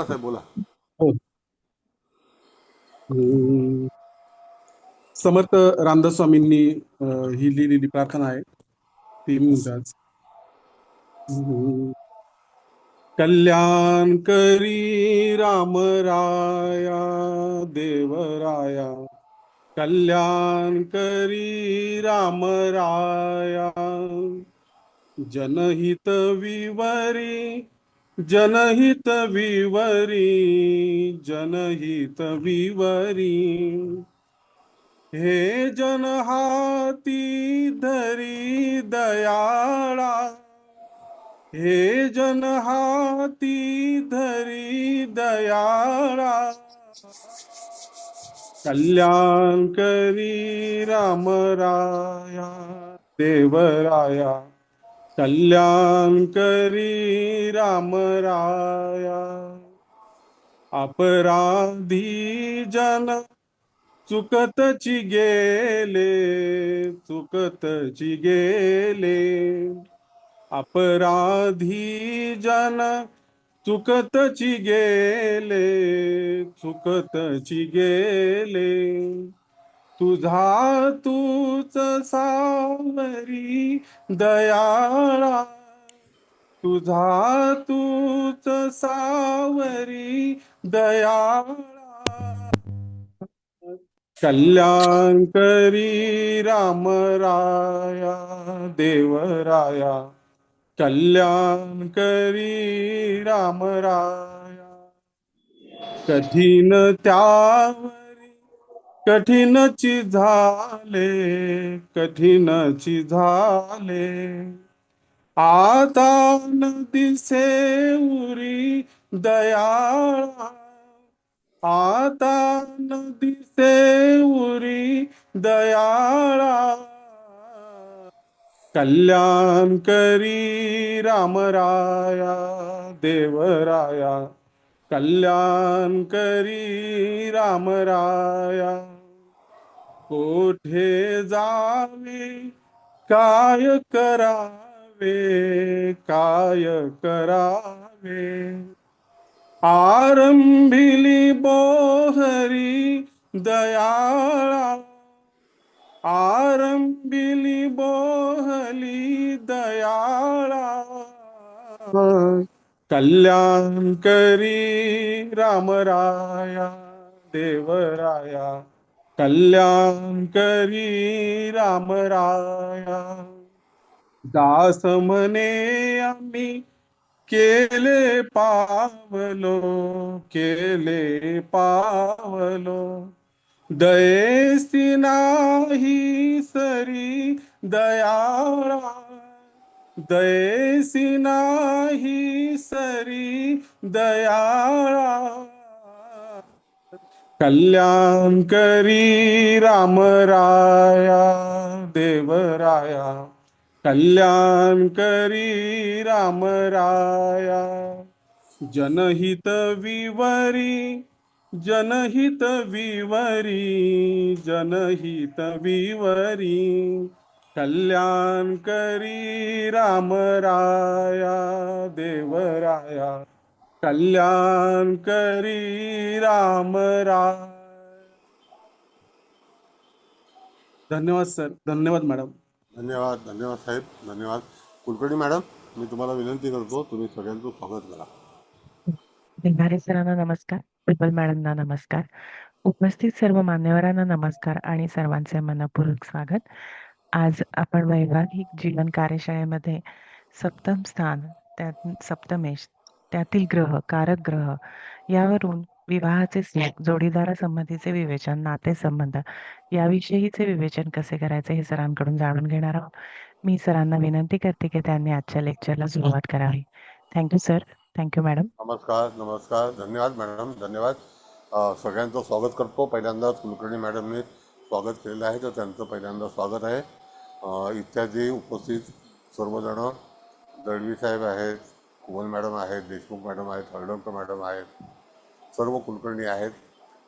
साहेब बोला. हो. हम्म. समर्थ रामदास स्वामींनी ही लिहिलेली प्रार्थना आहे ती म्हणते आज. हम्म. कल्याण करी राम राया देवराया, कल्याण करी राम राया, जनहित विवरी जनहित विवरी जनहित विवरी, हे जन हाती धरी दयाळा, हे जन हाती धरी दयाळा, कल्याण करी राम राया देवराया, कल्याण करी राम राया, अपराधी जन चुकतची गेले, चुकतची गेले, अपराधी जन चुकतची गेले, चुकतची गेले, तुझा तूच सावरी दयाळा, तुझा तूच सावरी दयाळा, कल्याण करी राम राया देवराया, कल्याण करी राम राया, कठीण त्यावरी कठीणची झाले, कठीणची झाले, आता न दिसे उरी दयाळा, आता न दिसे उरी दयाळा, कल्याण करी राम राया देवराया, कल्याण करी राम राया, कोठे जावे काय करावे, काय करावे, आरंभिली बोहरी दयाळा, आरंभिली बोहली दयाळा, कल्याण करी राम राया देवराया, कल्याण करी राम राया, दास म्हणे आम्ही केले पावलो, केले पावलो, दयेसी नाही सरी दयाळा, दयेसी नाही सरी दयाळा, कल्याण करी राम राया देवराया, कल्याण करी राम राया, जनहित विवरी जनहित विवरी जनहित विवरी, कल्याण करी राम राया देवराया, कल्याण करी राम राय. धन्यवाद सर, धन्यवाद मॅडम. धन्यवाद धन्यवाद साहेब, धन्यवाद. कुलकर्णी मॅडम, मी तुम्हाला विनंती करतो, तुम्ही सगळ्यांचं स्वागत करा. भिंगारे सरांना नमस्कार, विपल मॅडमना नमस्कार, उपस्थित सर्व मान्यवरांना नमस्कार आणि सर्वांचे मनपूर्वक स्वागत. आज आपण वैवाहिक जीवन कार्यशाळेमध्ये सप्तम स्थान, त्यात सप्तमेश, त्यातील ग्रह, कारक ग्रह यावरून विवाहाचे सुख, जोडीदारासंबंधीचे विवेचन, नातेसंबंध याविषयीचे विवेचन कसे करायचे हे सरांकडून जाणून घेणार आहोत. मी सरांना विनंती करते की त्यांनी आजच्या लेक्चरला सुरुवात करावी. Thank you sir. Thank you madam. नमस्कार नमस्कार, धन्यवाद मॅडम, धन्यवाद. सगळ्यांचं स्वागत करतो. पहिल्यांदाच कुलकर्णी मॅडमने स्वागत केलेलं आहे, तर त्यांचं पहिल्यांदा स्वागत आहे. इत्यादी उपस्थित सर्वजण, दळवी साहेब आहेत, कुवल मॅडम आहेत, देशमुख मॅडम आहेत, हळदणकर मॅडम आहेत, सर्व कुलकर्णी आहेत,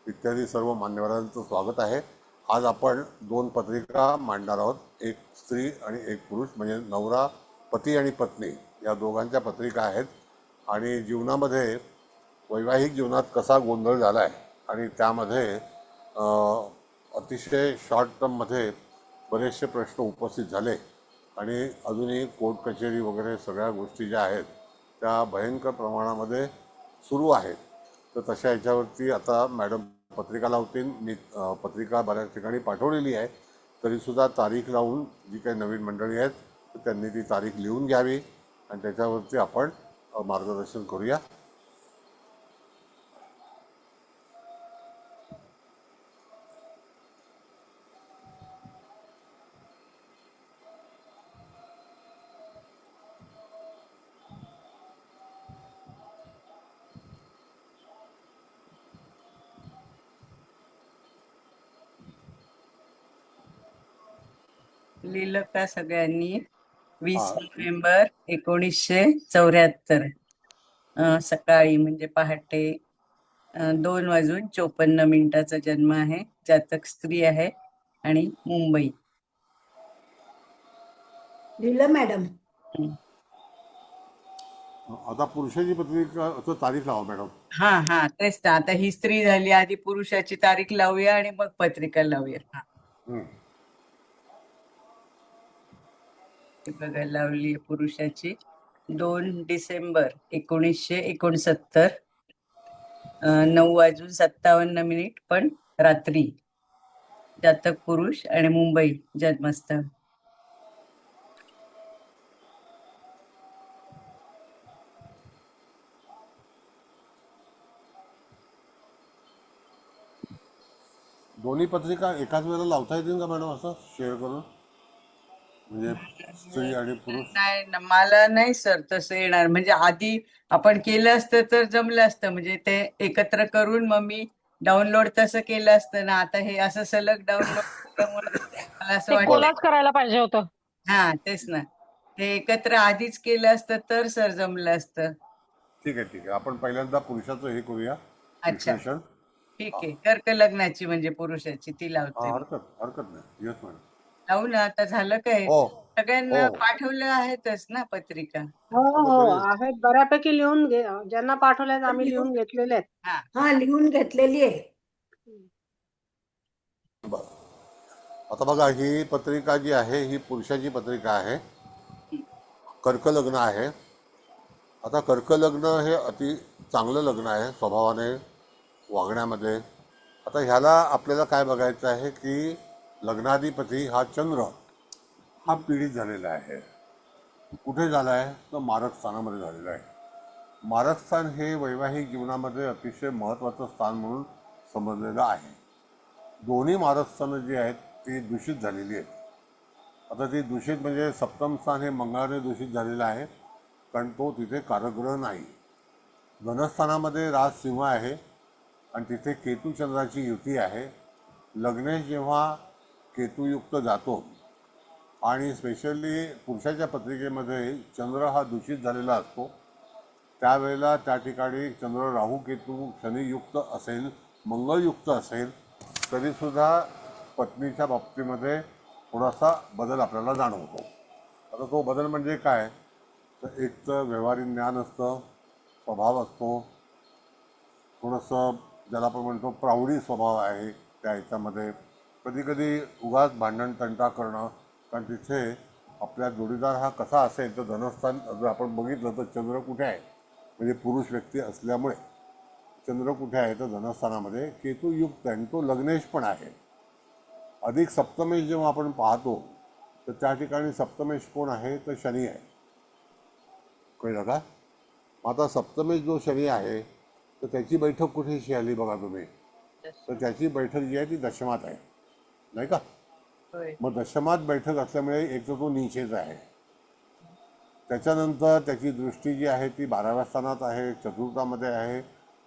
इत्यादी सर्व मान्यवरांचं स्वागत आहे. आज आपण 2 पत्रिका मांडणार आहोत, एक स्त्री आणि एक पुरुष, म्हणजे नवरा, पती आणि पत्नी या दोघांच्या पत्रिका आहेत. आणि जीवनामध्ये वैवाहिक जीवनात कसा गोंधळ झाला आहे आणि त्यामध्ये अतिशय शॉर्ट टर्ममध्ये बरेचसे प्रश्न उपस्थित झाले आणि अजूनही कोर्ट कचेरी वगैरे सगळ्या गोष्टी ज्या आहेत त्या भयंकर प्रमाणामध्ये सुरू आहेत. तर तशा ह्याच्यावरती आता मॅडम पत्रिका लावतील. मी पत्रिका बऱ्याच ठिकाणी पाठवलेली आहे, तरीसुद्धा तारीख लावून जी काही नवीन मंडळी आहेत तर त्यांनी ती तारीख लिहून घ्यावी आणि त्याच्यावरती आपण मार्गदर्शन करूया. लिहिलं का सगळ्यांनी? 20 हां, नोव्हेंबर 1974 सकाळी म्हणजे पहाटे 2:54 जन्म आहे. जातक स्त्री आहे आणि मुंबई. लिहिलं मॅडम. हं. आता पुरुषाची पत्रिका तारीख लावा मॅडम. हा हा तेच ना. आता ही स्त्री झाली, आधी पुरुषाची तारीख लावूया आणि मग पत्रिका लावूया. हा हं. ते बघा, लावली पुरुषाची 2 डिसेंबर 1969 9:57 पण रात्री. जातक पुरुष आणि मुंबई जन्मस्थळ. दोन्ही पत्रिका एकाच वेळेला लावता येतील का मॅडम, असं शेअर करून, म्हणजे स्त्री आणि पुरुष? नाही ना, मला नाही सर तसं येणार. म्हणजे आधी आपण केलं असतं तर जमलं असतं, म्हणजे ते एकत्र करून मग मी डाउनलोड तसं केलं असतं ना. आता हे असं सलग डाउनलोड केल्यामुळे मला असं ते वाटतं. कोलाज करायला पाहिजे होतं. हा तेच ना, ते एकत्र आधीच केलं असतं तर सर जमलं असतं. ठीक आहे, ठीक आहे. आपण पहिल्यांदा पुरुषाचं हे करूया, अच्छा, विश्लेषण. ठीक आहे. कर्क लग्नाची म्हणजे पुरुषाची ती लावते हा, मी. हरकत नाही. Yes madam. लावू ना. आता झालं काय? हो हो, सगळ्यांना पाठवलं आहेतच ना पत्रिका? हो आता हो, तरी आहेत बऱ्यापैकी लिहून घे. ज्यांना पाठवल्यात आम्ही लिहून घेतलेले आहेत. हा हा, लिहून घेतलेली आहे. बरं. आता बघा, ही पत्रिका जी आहे ही पुरुषाची पत्रिका आहे. कर्क लग्न आहे. आता कर्क लग्न हे अति चांगलं लग्न आहे स्वभावाने, वागण्यामध्ये. आता ह्याला आपल्याला काय बघायचं आहे की लग्नाधिपती हा चंद्र हा पीडित झालेला आहे. कुठे झाला आहे तर मारक स्थानामध्ये झालेला आहे. मारक स्थान हे वैवाहिक जीवनामध्ये अतिशय महत्त्वाचं स्थान म्हणून समजलेलं आहे. दोन्ही मारक स्थानं जी आहेत ती दूषित झालेली आहेत. आता ती दूषित म्हणजे सप्तम स्थान हे मंगळाने दूषित झालेलं आहे, कारण तो तिथे कारकग्रह नाही. धनस्थानामध्ये राज सिंह आहे आणि तिथे केतुचंद्राची युती आहे. लग्नेश जेव्हा केतुयुक्त जातो आणि स्पेशली पुरुषाच्या पत्रिकेमध्ये चंद्र हा दूषित झालेला असतो, त्यावेळेला त्या ठिकाणी चंद्र राहू केतू शनियुक्त असेल, मंगळयुक्त असेल, तरीसुद्धा पत्नीच्या बाबतीमध्ये थोडासा बदल आपल्याला जाणवतो. आता तो बदल म्हणजे काय, तर एक तर व्यवहारिक ज्ञान असतं, स्वभाव असतो, थोडंसं ज्याला आपण म्हणतो प्राऊडी स्वभाव आहे त्या ह्याच्यामध्ये. कधीकधी उगाच भांडण तंटा करणं, कारण तिथे आपल्या जोडीदार हा कसा असेल तर धनस्थान जर आपण बघितलं तर चंद्र कुठे आहे, म्हणजे पुरुष व्यक्ती असल्यामुळे चंद्र कुठे आहे तर धनस्थानामध्ये केतुयुक्त आहे आणि तो लग्नेश पण आहे. अधिक सप्तमेश जेव्हा आपण पाहतो तर त्या ठिकाणी सप्तमेश कोण आहे तर शनी आहे. कळलं का? आता सप्तमेश जो शनी आहे तर त्याची बैठक कुठेशी आली बघा तुम्ही, तर त्याची बैठक जी आहे ती दशमात आहे, नाही का? होय. मग दशमात बैठक असल्यामुळे एक तर तो नीचेच आहे. त्याच्यानंतर त्याची दृष्टी जी आहे ती 12व्या स्थानात आहे, चतुर्थामध्ये आहे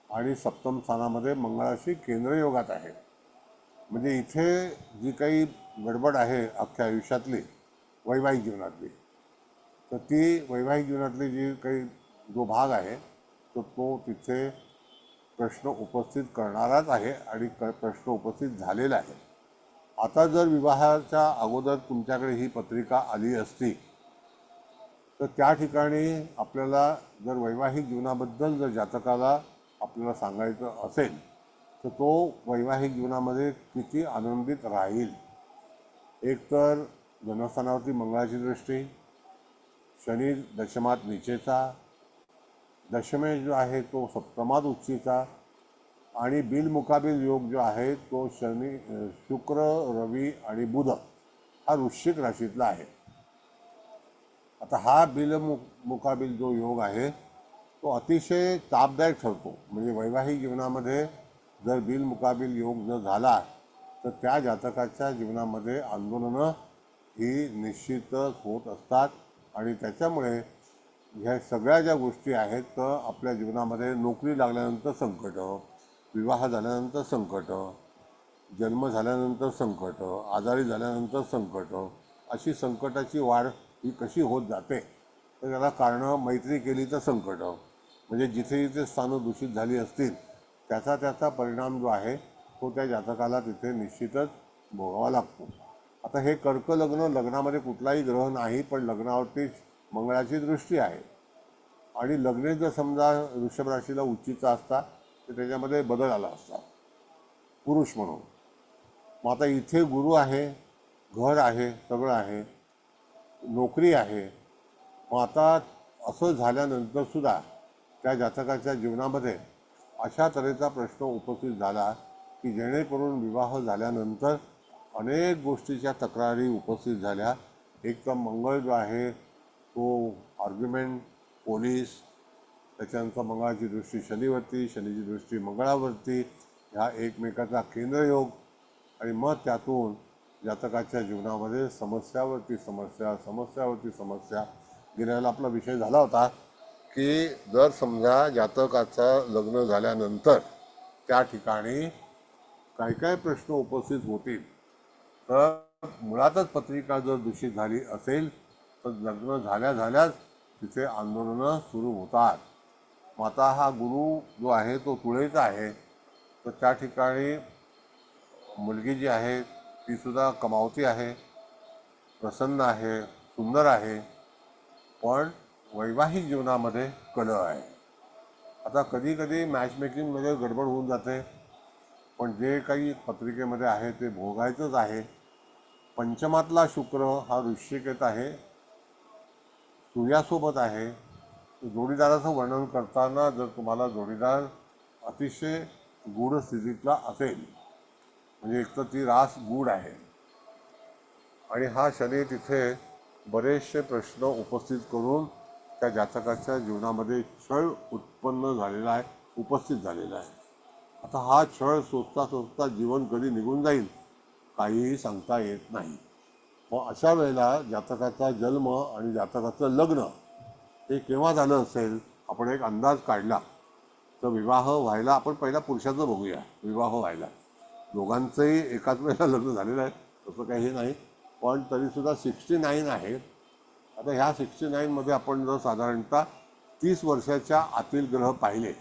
आणि सप्तम स्थानामध्ये मंगळाशी केंद्रयोगात आहे. म्हणजे इथे जी काही गडबड आहे अख्ख्या आयुष्यातली वैवाहिक जीवनातली, तर ती वैवाहिक जीवनातली जी काही जो भाग आहे तर तो तिथे प्रश्न उपस्थित करणाराच आहे आणि प्रश्न उपस्थित झालेला आहे. आता जर विवाहाच्या अगोदर तुमच्याकडे ही पत्रिका आली असती तर त्या ठिकाणी आपल्याला जर वैवाहिक जीवनाबद्दल जर जातकाला आपल्याला सांगायचं असेल तर तो वैवाहिक जीवनामध्ये किती आनंदित राहील. एक तर जन्मस्थानावरती मंगळाची दृष्टी, शनी दशमात नीचेचा, दशमेश जो आहे तो सप्तमात उच्चीचा आणि बिलमुकाबिल योग जो आहे तो शुक्र, रवी आणि बुध हा वृश्चिक राशीतला आहे. आता हा मुकाबिल जो योग आहे तो अतिशय तापदायक ठरतो. म्हणजे वैवाहिक जीवनामध्ये जर मुकाबिल योग जर झाला तर त्या जातकाच्या जीवनामध्ये आंदोलनं ही निश्चितच होत असतात आणि त्याच्यामुळे ह्या सगळ्या ज्या गोष्टी आहेत तर आपल्या जीवनामध्ये नोकरी लागल्यानंतर संकट, विवाह झाल्यानंतर संकट, जन्म झाल्यानंतर संकट, आजारी झाल्यानंतर संकट, अशी संकटाची वाढ ही कशी होत जाते तर त्याला कारणं मैत्री केली तर संकट, म्हणजे जिथे जिथे स्थानं दूषित झाली असतील त्याचा परिणाम जो आहे तो त्या जातकाला तिथे निश्चितच भोगावा लागतो. आता हे कर्क लग्न, लग्नामध्ये कुठलाही ग्रह नाही पण लग्नावरती मंगळाची दृष्टी आहे आणि लग्ने जर समजा वृषभ राशीला उच्चीचा असता तर त्याच्यामध्ये बदल आला असता पुरुष म्हणून. मग आता इथे गुरु आहे, घर आहे, सगळं आहे, नोकरी आहे. मग आता असं झाल्यानंतर सुद्धा त्या जातकाच्या जीवनामध्ये अशा तऱ्हेचा प्रश्न उपस्थित झाला की जेणेकरून विवाह झाल्यानंतर अनेक गोष्टीच्या तक्रारी उपस्थित झाल्या. एक तर मंगळ जो आहे तो आर्ग्युमेंट, पोलीस, त्याच्यानंतर मंगळाची दृष्टी शनीवरती, शनीची दृष्टी मंगळावरती, ह्या एकमेकाचा केंद्रयोग आणि मग त्यातून जातकाच्या जीवनामध्ये समस्यावरती समस्या. गेल्याला आपला विषय झाला होता की जर समजा जातकाचं लग्न झाल्यानंतर त्या ठिकाणी काय प्रश्न उपस्थित होतील तर मुळातच पत्रिका जर दूषित झाली असेल तर लग्न झाल्याच तिथे आंदोलनं सुरू होतात. मग आता हा गुरु जो आहे तो तुळेचा आहे तर त्या ठिकाणी मुलगी जी आहे ती सुद्धा कमावती आहे, प्रसन्न आहे, सुंदर आहे, पण वैवाहिक जीवनामध्ये कलह आहे. आता कधी कधी मॅचमेकिंगमध्ये गडबड होऊन जाते पण जे काही पत्रिकेमध्ये आहे ते भोगायचंच आहे. पंचमातला शुक्र हा वृश्चिकेत आहे, सूर्यासोबत आहे. जोडीदाराचं वर्णन करताना जर तुम्हाला जोडीदार अतिशय गूढ स्थितीतला असेल म्हणजे एक तर ती रास गूढ आहे आणि हा शनी तिथे बरेचसे प्रश्न उपस्थित करून त्या जातकाच्या जीवनामध्ये छळ उत्पन्न झालेला आहे, उपस्थित झालेला आहे. आता हा छळ सोसता जीवन कधी निघून जाईल काहीही सांगता येत नाही. मग अशा वेळेला जातकाचा जन्म आणि जातकाचं लग्न हे केव्हा झालं असेल आपण एक अंदाज काढला तर विवाह व्हायला, आपण पहिला पुरुषाचं बघूया, विवाह व्हायला दोघांचंही एकाच वेळेला लग्न झालेलं आहे तसं काही हे नाही पण तरीसुद्धा 69 आहे. आता ह्या 69मध्ये आपण जर साधारणतः 30 वर्षाच्या आतील ग्रह पाहिले,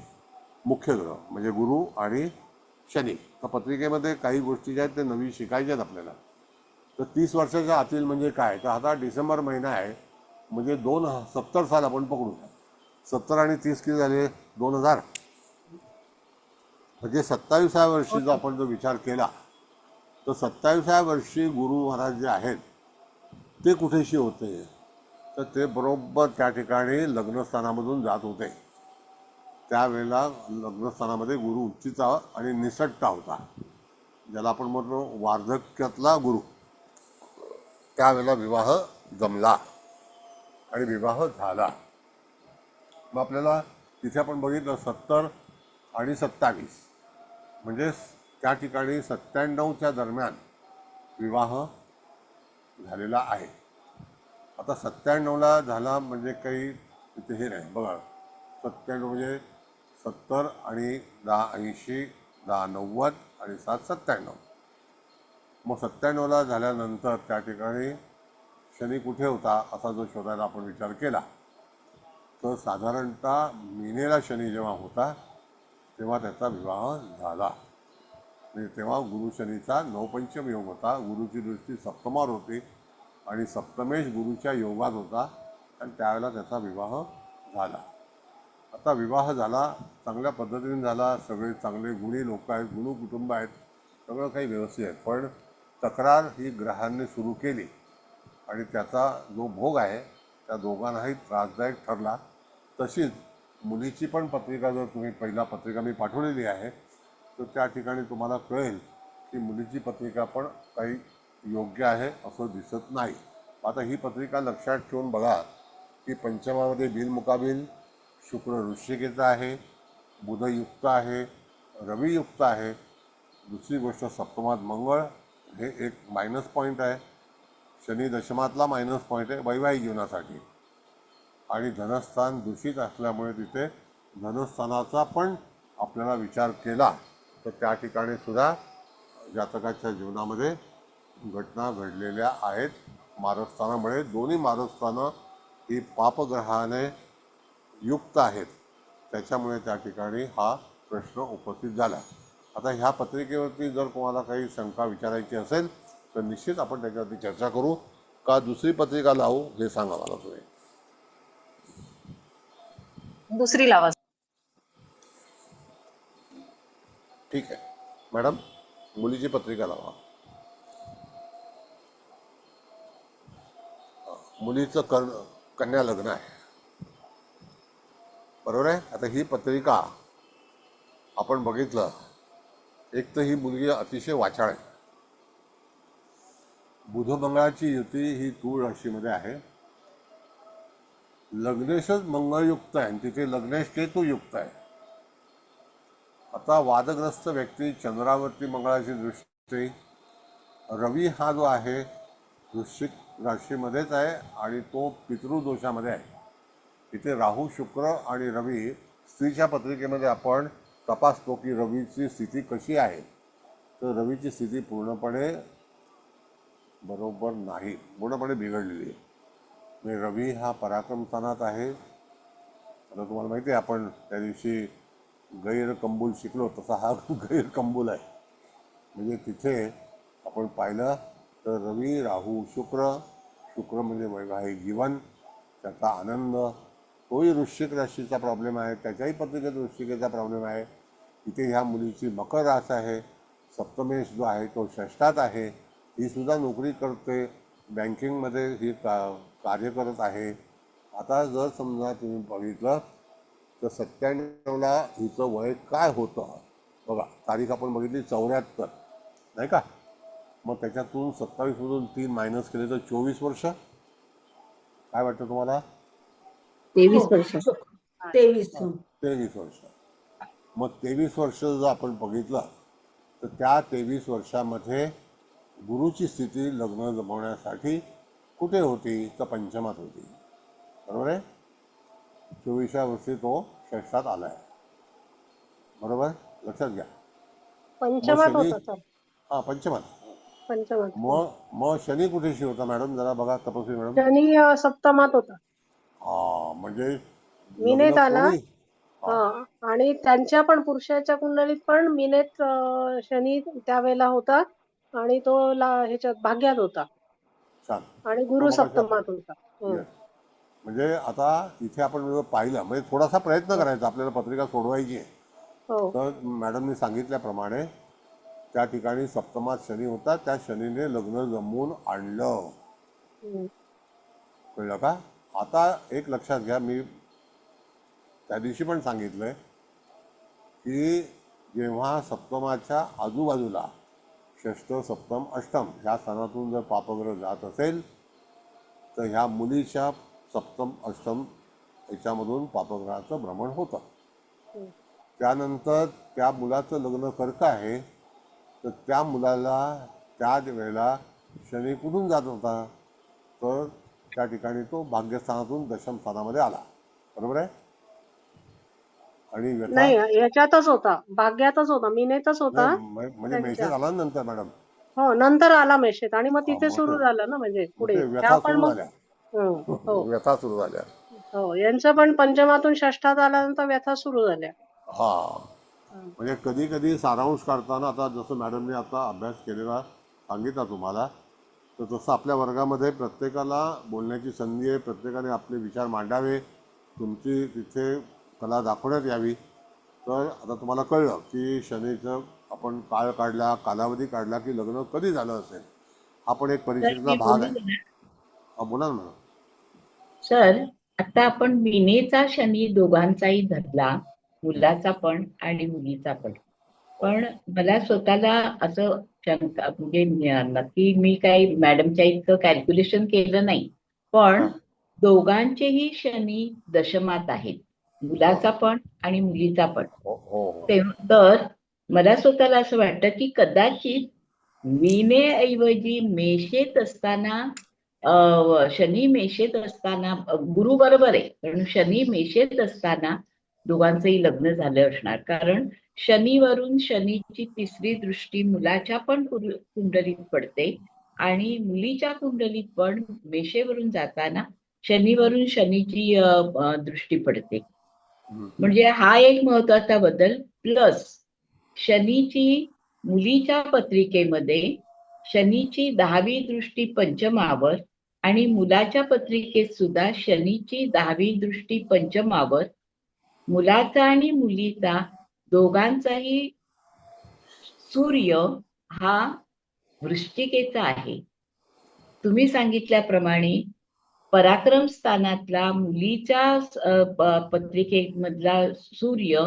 मुख्य ग्रह म्हणजे गुरु आणि शनी, तर पत्रिकेमध्ये काही गोष्टी ज्या आहेत ते नवीन शिकायच्या आहेत आपल्याला. तर 30 वर्षाच्या आतील म्हणजे काय तर आता डिसेंबर महिना आहे म्हणजे 2070 साल आपण पकडू. 70 आणि 30 किती झाले 2000, म्हणजे 27व्या वर्षी जर आपण जो विचार केला तर 27व्या वर्षी गुरु महाराज जे आहेत ते कुठेशी होते तर ते बरोबर त्या ठिकाणी लग्नस्थानामधून जात होते. त्यावेळेला लग्नस्थानामध्ये गुरु उच्चीचा आणि निसटता होता, ज्याला आपण म्हणतो वार्धक्यातला गुरु. त्यावेळेला विवाह जमला आणि विवाह झाला. मग आपल्याला तिथे आपण बघितलं 70 आणि 27 म्हणजे त्या ठिकाणी 97च्या दरम्यान विवाह झालेला आहे. आता 97ला झाला म्हणजे काही तिथे हे नाही बघा. 97 म्हणजे 70 आणि 10 80, 10 90 आणि 7 97. मग 97ला झाल्यानंतर त्या ठिकाणी शनी कुठे होता असा जो शोधायला आपण विचार केला तर साधारणतः मीनेला शनी जेव्हा होता तेव्हा त्याचा विवाह झाला. म्हणजे तेव्हा गुरु शनीचा नवपंचम योग होता, गुरुची दृष्टी सप्तमावर होती आणि सप्तमेश गुरुच्या योगात होता आणि त्यावेळेला त्याचा विवाह झाला. आता आता विवाह झाला, चांगल्या पद्धतीने झाला, सगळे चांगले गुणी लोक आहेत, गुणू कुटुंब आहेत, सगळं काही व्यवस्थित आहे. पण तक्रार ही ग्रहांनी सुरू केली आणि त्याचा जो भोग आहे त्या दोघांनाही त्रासदायक ठरला. तशीच मुलीची पण पत्रिका जर तुम्ही पहिला पत्रिका मी पाठवलेली आहे तर त्या ठिकाणी तुम्हाला कळेल की मुलीची पत्रिका पण काही योग्य आहे असं दिसत नाही. आता ही पत्रिका लक्षात ठेवून बघा की पंचमामध्ये बिनमुकाबिल शुक्र वृश्चिकेचा आहे, बुधयुक्त आहे, रवियुक्त आहे. दुसरी गोष्ट सप्तमात मंगळ हे एक मायनस पॉईंट आहे. शनी दशमातला मायनस पॉईंट आहे वैवाहिक जीवनासाठी. आणि धनस्थान दूषित असल्यामुळे तिथे धनस्थानाचा पण आपल्याला विचार केला तर त्या ठिकाणी सुद्धा जातकाच्या जीवनामध्ये घटना घडलेल्या आहेत. मारस्थानामुळे दोन्ही मारस्थानं ही पापग्रहाने युक्त आहेत, त्याच्यामुळे त्या ठिकाणी हा प्रश्न उपस्थित झाला. आता ह्या पत्रिकेवरती जर कोणाला काही शंका विचारायची असेल तर निश्चित आपण त्याच्यावरती चर्चा करू. का दुसरी पत्रिका लावू हे सांगा मला तुम्ही. दुसरी लावा. ठीक आहे मॅडम, मुलीची पत्रिका लावा. मुलीचं कन्या लग्न आहे, बरोबर आहे. आता ही पत्रिका आपण बघितलं, एक तर ही मुलगी अतिशय वाचाळ आहे. बुध मंगळाची युती ही तूळ राशीमध्ये आहे. लग्नेशच मंगळयुक्त आहे आणि तिथे लग्नेश केतुयुक्त आहे. आता वादग्रस्त व्यक्ती चंद्रावरती मंगळाची दृष्टी, रवी हा जो आहे वृश्चिक राशीमध्येच आहे आणि तो पितृदोषामध्ये आहे. इथे राहू शुक्र आणि रवी स्त्रीच्या पत्रिकेमध्ये आपण तपासतो की रवीची स्थिती कशी आहे. तर रवीची स्थिती पूर्णपणे बरोबर नाही, पूर्णपणे बिघडलेली आहे. म्हणजे रवी हा पराक्रम स्थानात आहे. आता तुम्हाला माहिती आहे आपण त्या दिवशी गैरकंबूल शिकलो, तसा हा गैरकंबूल आहे. म्हणजे तिथे आपण पाहिलं तर रवी राहू शुक्र, शुक्र म्हणजे वैवाहिक जीवन, त्याचा आनंद, तोही वृश्चिक राशीचा प्रॉब्लेम आहे, त्याच्याही पत्रिकेत वृश्चिकेचा प्रॉब्लेम आहे. इथे ह्या मुलीची मकर रास आहे. सप्तमेश जो आहे तो षष्ठात आहे. ही सुद्धा नोकरी करते, बँकिंगमध्ये ही कार्य करत आहे. आता जर समजा तुम्ही बघितलं तर 97ला हिचं वय काय होतं बघा. तारीख आपण बघितली 74 नाही का. मग त्याच्यातून 27मधून 3 मायनस केले तर 24 वर्ष. काय वाटतं तुम्हाला? 23 वर्ष. 23 वर्ष. मग 23 वर्ष जर आपण बघितलं तर त्या 23 वर्षामध्ये गुरुची स्थिती लग्न जमवण्यासाठी कुठे होती तर पंचमात होती, बरोबर आहे. 24व्या वर्षी तो षष्ठात आला आहे, बरोबर, लक्षात घ्या. पंचमात होता सर. हां पंचमात. पंचमात. मग शनी कुठेशी होता मॅडम, जरा बघा तपस्वी मॅडम. शनी सप्तमात होता. हा म्हणजे मिनेत लग्न आला. कोणी हा, आणि त्यांच्या पण पुरुषाच्या कुंडलीत पण मिनेत शनी त्यावेळेला होता आणि तो ह्याच्यात भाग्यात होता छान. आणि तो गुरु मगाशी सप्तमात होता. Yes. म्हणजे आता इथे आपण जर पाहिलं म्हणजे थोडासा प्रयत्न करायचा आपल्याला पत्रिका सोडवायची आहे. हो. तर मॅडमनी सांगितल्याप्रमाणे त्या ठिकाणी सप्तमात शनी होता, त्या शनीने लग्न जमवून आणलं, हम्म. कळलं का. आता एक लक्षात घ्या, मी त्या दिवशी पण सांगितलंय की जेव्हा सप्तमाच्या आजूबाजूला षष्ठ सप्तम अष्टम ह्या स्थानातून जर पापग्रह जात असेल तर ह्या मुलीच्या सप्तम अष्टम याच्यामधून पापग्रहाचं भ्रमण होतं. त्यानंतर त्या मुलाचं लग्न कर्क आहे तर त्या मुलाला त्या वेळेला शनी कुठून जात होता तर त्या ठिकाणी तो भाग्यस्थानातून दशम स्थानामध्ये आला, बरोबर आहे. आणि नाही, याच्यातच होता, भाग्यातच होता, मिनेतच होता म्हणजे मेसेज आला नंतर मॅडम. हो, नंतर आला मेसेज आणि मग तिथे मग सुरू झालं ना, म्हणजे पुढे ते ह्या व्यथा पण सुरू मग. झाल्या, हो व्यथा सुरू झाल्या. हो, यांचं पण पंचमातून षष्ठात आल्यानंतर व्यथा सुरू झाल्या. हा, म्हणजे कधी कधी सारांश काढताना आता जसं मॅडमने आता अभ्यास केलेला सांगितला तुम्हाला, तर तसं आपल्या वर्गामध्ये प्रत्येकाला बोलण्याची संधी आहे, प्रत्येकाने आपले विचार मांडावे. तुमची तिथे कला दाखवण्यात यावी. तर आता तुम्हाला कळलं की शनीचं आपण काळ काढला, कालावधी काढला की लग्न कधी झालं असेल, हा पण एक सर परीक्षेचा मी भाग बोलू आहे. का? बोला ना मॅडम. सर आता आपण मीनेचा शनी दोघांचाही धरला, मुलाचा पण आणि मुलीचा पण. पण मला स्वतःला असं शंका म्हणजे नक्की मी काही मॅडमच्या इतकं कॅल्क्युलेशन केलं नाही, पण हा. दोघांचेही शनी दशमात आहेत, मुलाचा बरं. पण आणि मुलीचा पण. हो हो हो. तर मला स्वतःला असं वाटतं की कदाचित मीनेऐवजी मेषेत असताना शनी मेषेत असताना गुरु बरोबर आहे, पण शनी मेषेत असताना दोघांचंही लग्न झालं असणार. कारण शनीवरून शनीची तिसरी दृष्टी मुलाच्या पण कुंडलीत पडते आणि मुलीच्या कुंडलीत पण मेषेवरून जाताना शनीवरून शनीची दृष्टी पडते. म्हणजे हा एक महत्वाचा बदल. प्लस शनीची मुलीच्या पत्रिकेमध्ये शनीची 10वी दृष्टी पंचमावर आणि मुलाच्या पत्रिकेत सुद्धा शनीची 10वी दृष्टी पंचमावर, मुलाचा आणि मुलीचा दोघांचाही सूर्य हा वृश्चिकेचा आहे. तुम्ही सांगितल्याप्रमाणे पराक्रम स्थानातला मुलीच्या पत्रिकेमधला सूर्य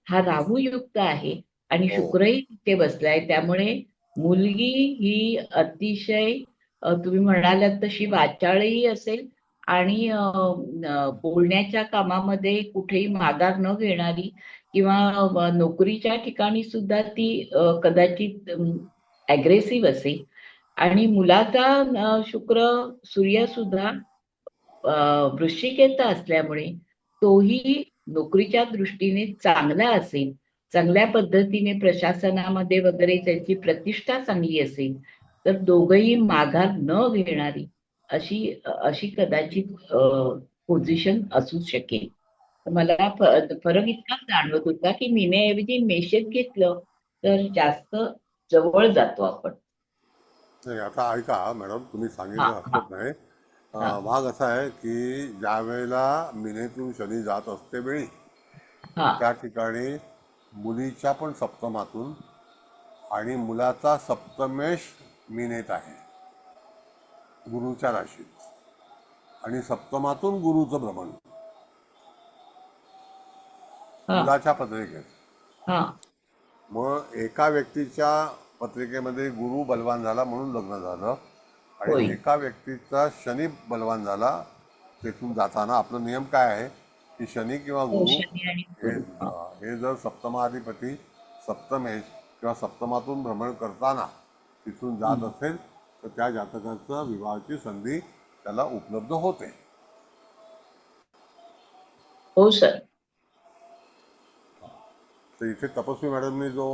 हा राहूयुक्त आहे आणि हो. शुक्रही तिथे बसलाय. त्यामुळे मुलगी ही अतिशय तुम्ही म्हणालात तशी वाचाळही असेल आणि बोलण्याच्या कामामध्ये कुठेही माघार न घेणारी किंवा नोकरीच्या ठिकाणी सुद्धा ती कदाचित अग्रेसिव्ह असेल. आणि मुलाचा शुक्र सूर्य सुद्धा वृश्चिकेचा असल्यामुळे तोही नोकरीच्या दृष्टीने चांगला असेल, चांगल्या पद्धतीने प्रशासनामध्ये वगैरे त्याची प्रतिष्ठा चांगली असेल, तर दोघंही माघार न घेणारी अशी अशी कदाचित पोझिशन असू शकेल. मला फरक इतकाच जाणवत होता की मीनेऐवजी मेषेत घेतलं तर जास्त जवळ जातो आपण. नाही, आता ऐका मॅडम, तुम्ही हा सांगितलं हा हरकत नाही. हा भाग असा आहे की ज्या वेळेला मिनेतून शनी जात असते वेळी हा त्या ठिकाणी मुलीच्या पण सप्तमातून आणि मुलाचा सप्तमेश मिनेत आहे गुरुच्या राशीत, आणि सप्तमातून गुरुचं भ्रमण हा मुलाच्या पत्रिकेत. हा मग एका व्यक्तीच्या पत्रिकेमध्ये गुरु बलवान झाला म्हणून लग्न झालं, होय. आणि एका व्यक्तीचा शनी बलवान झाला. तेथून जाताना आपला नियम काय आहे की शनी किंवा हो, गुरु शनी आणि हे गुरु. हा. हे जर सप्तमाधिपती सप्तमेश किंवा सप्तमातून भ्रमण करताना तिथून जात असेल तर त्या जातकाचं विवाहाची संधी त्याला उपलब्ध होते. हो सर. तर इथे तपस्वी मॅडमने जो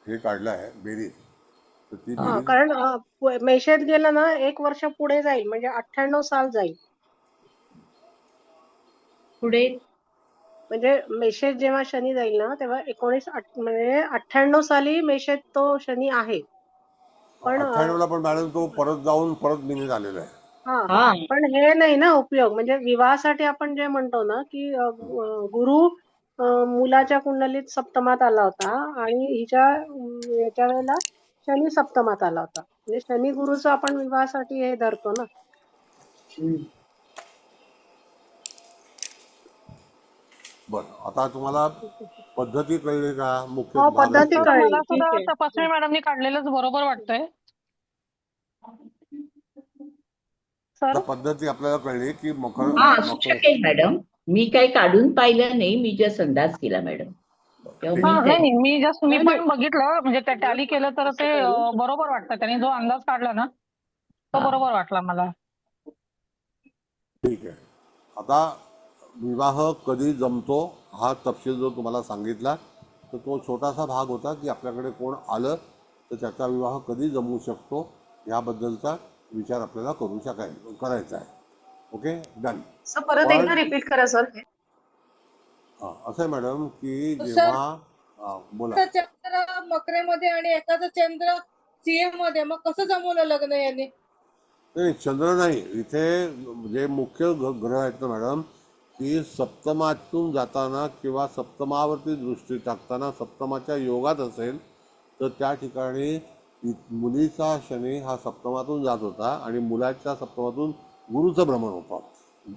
हे काढला आहे बेरीज, तर ती हा. बेरीज कारण मेषेत गेलं ना 1 वर्ष पुढे जाईल, म्हणजे 98 साल जाईल. पुढे म्हणजे मेषेत जेव्हा शनी जाईल ना तेव्हा म्हणजे 98 साली मेषेत तो शनी आहे. पण 98ला पण मॅडम तो परत जाऊन परत मिनी झालेला आहे. हा हा पण हे नाही ना उपयोग. म्हणजे विवाहासाठी आपण जे म्हणतो ना की गुरु मुलाच्या कुंडलीत सप्तमात आला होता आणि याच्या वेळेला शनी सप्तमात आला होता. म्हणजे शनी गुरुचं आपण विवाहासाठी हे धरतो ना. बरं, आता तुम्हाला पद्धती कळली का? मुख्य हो, भागात पद्धती सर कळली. मला ठीक सुद्धा आहे. तपस्वी मॅडमनी काढलेलंच बरोबर वाटतंय आता सर. पद्धती आपल्याला कळली की मकर हा असू मकर शकेल मॅडम. मी काही काढून पाहिलं नाही, मी जस्ट अंदाज केला मॅडम. तेव्हा ठीक हा मी आहे. नाही मी जस्ट मी नाही, पण नाही. बघितलं, म्हणजे ते टॅली केलं तर असं ते काही नाही. बरोबर वाटतं. त्यांनी जो अंदाज काढला ना तो हा बरोबर वाटला मला. ठीक आहे. आता विवाह कधी जमतो हा तपशील जो तुम्हाला सांगितला, तर तो छोटासा भाग होता की आपल्याकडे कोण आलं तर त्याचा विवाह कधी जमू शकतो याबद्दलचा विचार आपल्याला करायचा आहे. Okay, done. सर परत पण एकदा रिपीट करा सर. असं आहे मॅडम की सर, जेव्हा बोला. एकाचा चंद्र मकरेमध्ये आणि एकाचा चंद्र सीएम मध्ये, मग कसं जमवलं लग्न यांनी? नाही, चंद्र नाही, इथे जे मुख्य ग्रह आहेत ना मॅडम, की सप्तमातून जाताना किंवा सप्तमावरती दृष्टी टाकताना सप्तमाच्या योगात असेल तर त्या ठिकाणी मुलीचा शनी हा सप्तमातून जात होता आणि मुलाच्या सप्तमातून गुरुचं भ्रमण होतं.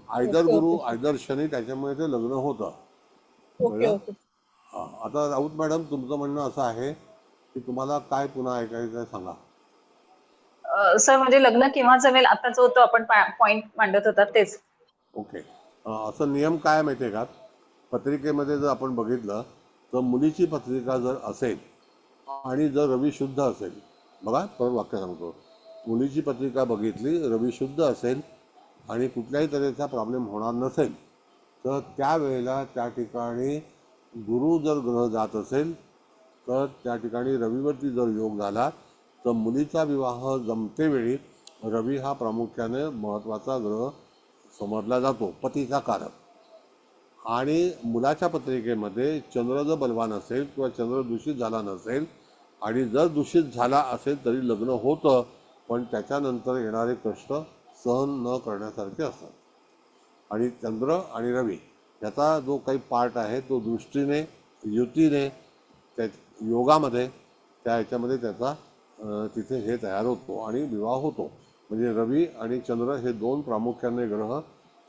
आयदर ओके गुरु ओके आयदर शनी, त्याच्यामुळे ते लग्न होतं. ओके कळलं? ओके हा, आता राऊत मॅडम तुमचं म्हणणं असं आहे की तुम्हाला काय पुन्हा ऐकायचं आहे सांगा. सर म्हणजे लग्न केव्हा जमेल आता जो तो आपण पॉइंट मांडत होता तेच. ओके. असं नियम काय माहिती आहे का, पत्रिकेमध्ये जर आपण बघितलं तर मुलीची पत्रिका जर असेल आणि जर रवी शुद्ध असेल, बघा परत वाक्य सांगतो, मुलीची पत्रिका बघितली, रवी शुद्ध असेल आणि कुठल्याही तऱ्हेचा प्रॉब्लेम होणार नसेल तर त्यावेळेला त्या ठिकाणी गुरु जर ग्रह जात असेल तर त्या ठिकाणी रविवरती जर योग झाला तर मुलीचा विवाह जमतेवेळी रवी हा प्रामुख्याने महत्त्वाचा ग्रह समजला जातो, पतीचा कारक. आणि मुलाच्या पत्रिकेमध्ये चंद्र जर बलवान असेल किंवा चंद्र दूषित झाला नसेल आणि जर दूषित झाला असेल तरी लग्न होतं, पण त्याच्यानंतर येणारे कष्ट सहन न करण्यासारखे असतात. आणि चंद्र आणि रवी याचा जो काही पार्ट आहे तो दृष्टीने, युतीने, त्या योगामध्ये त्या ह्याच्यामध्ये त्याचा तिथे हे तयार होतो आणि विवाह होतो. म्हणजे रवी आणि चंद्र हे दोन प्रामुख्याने ग्रह,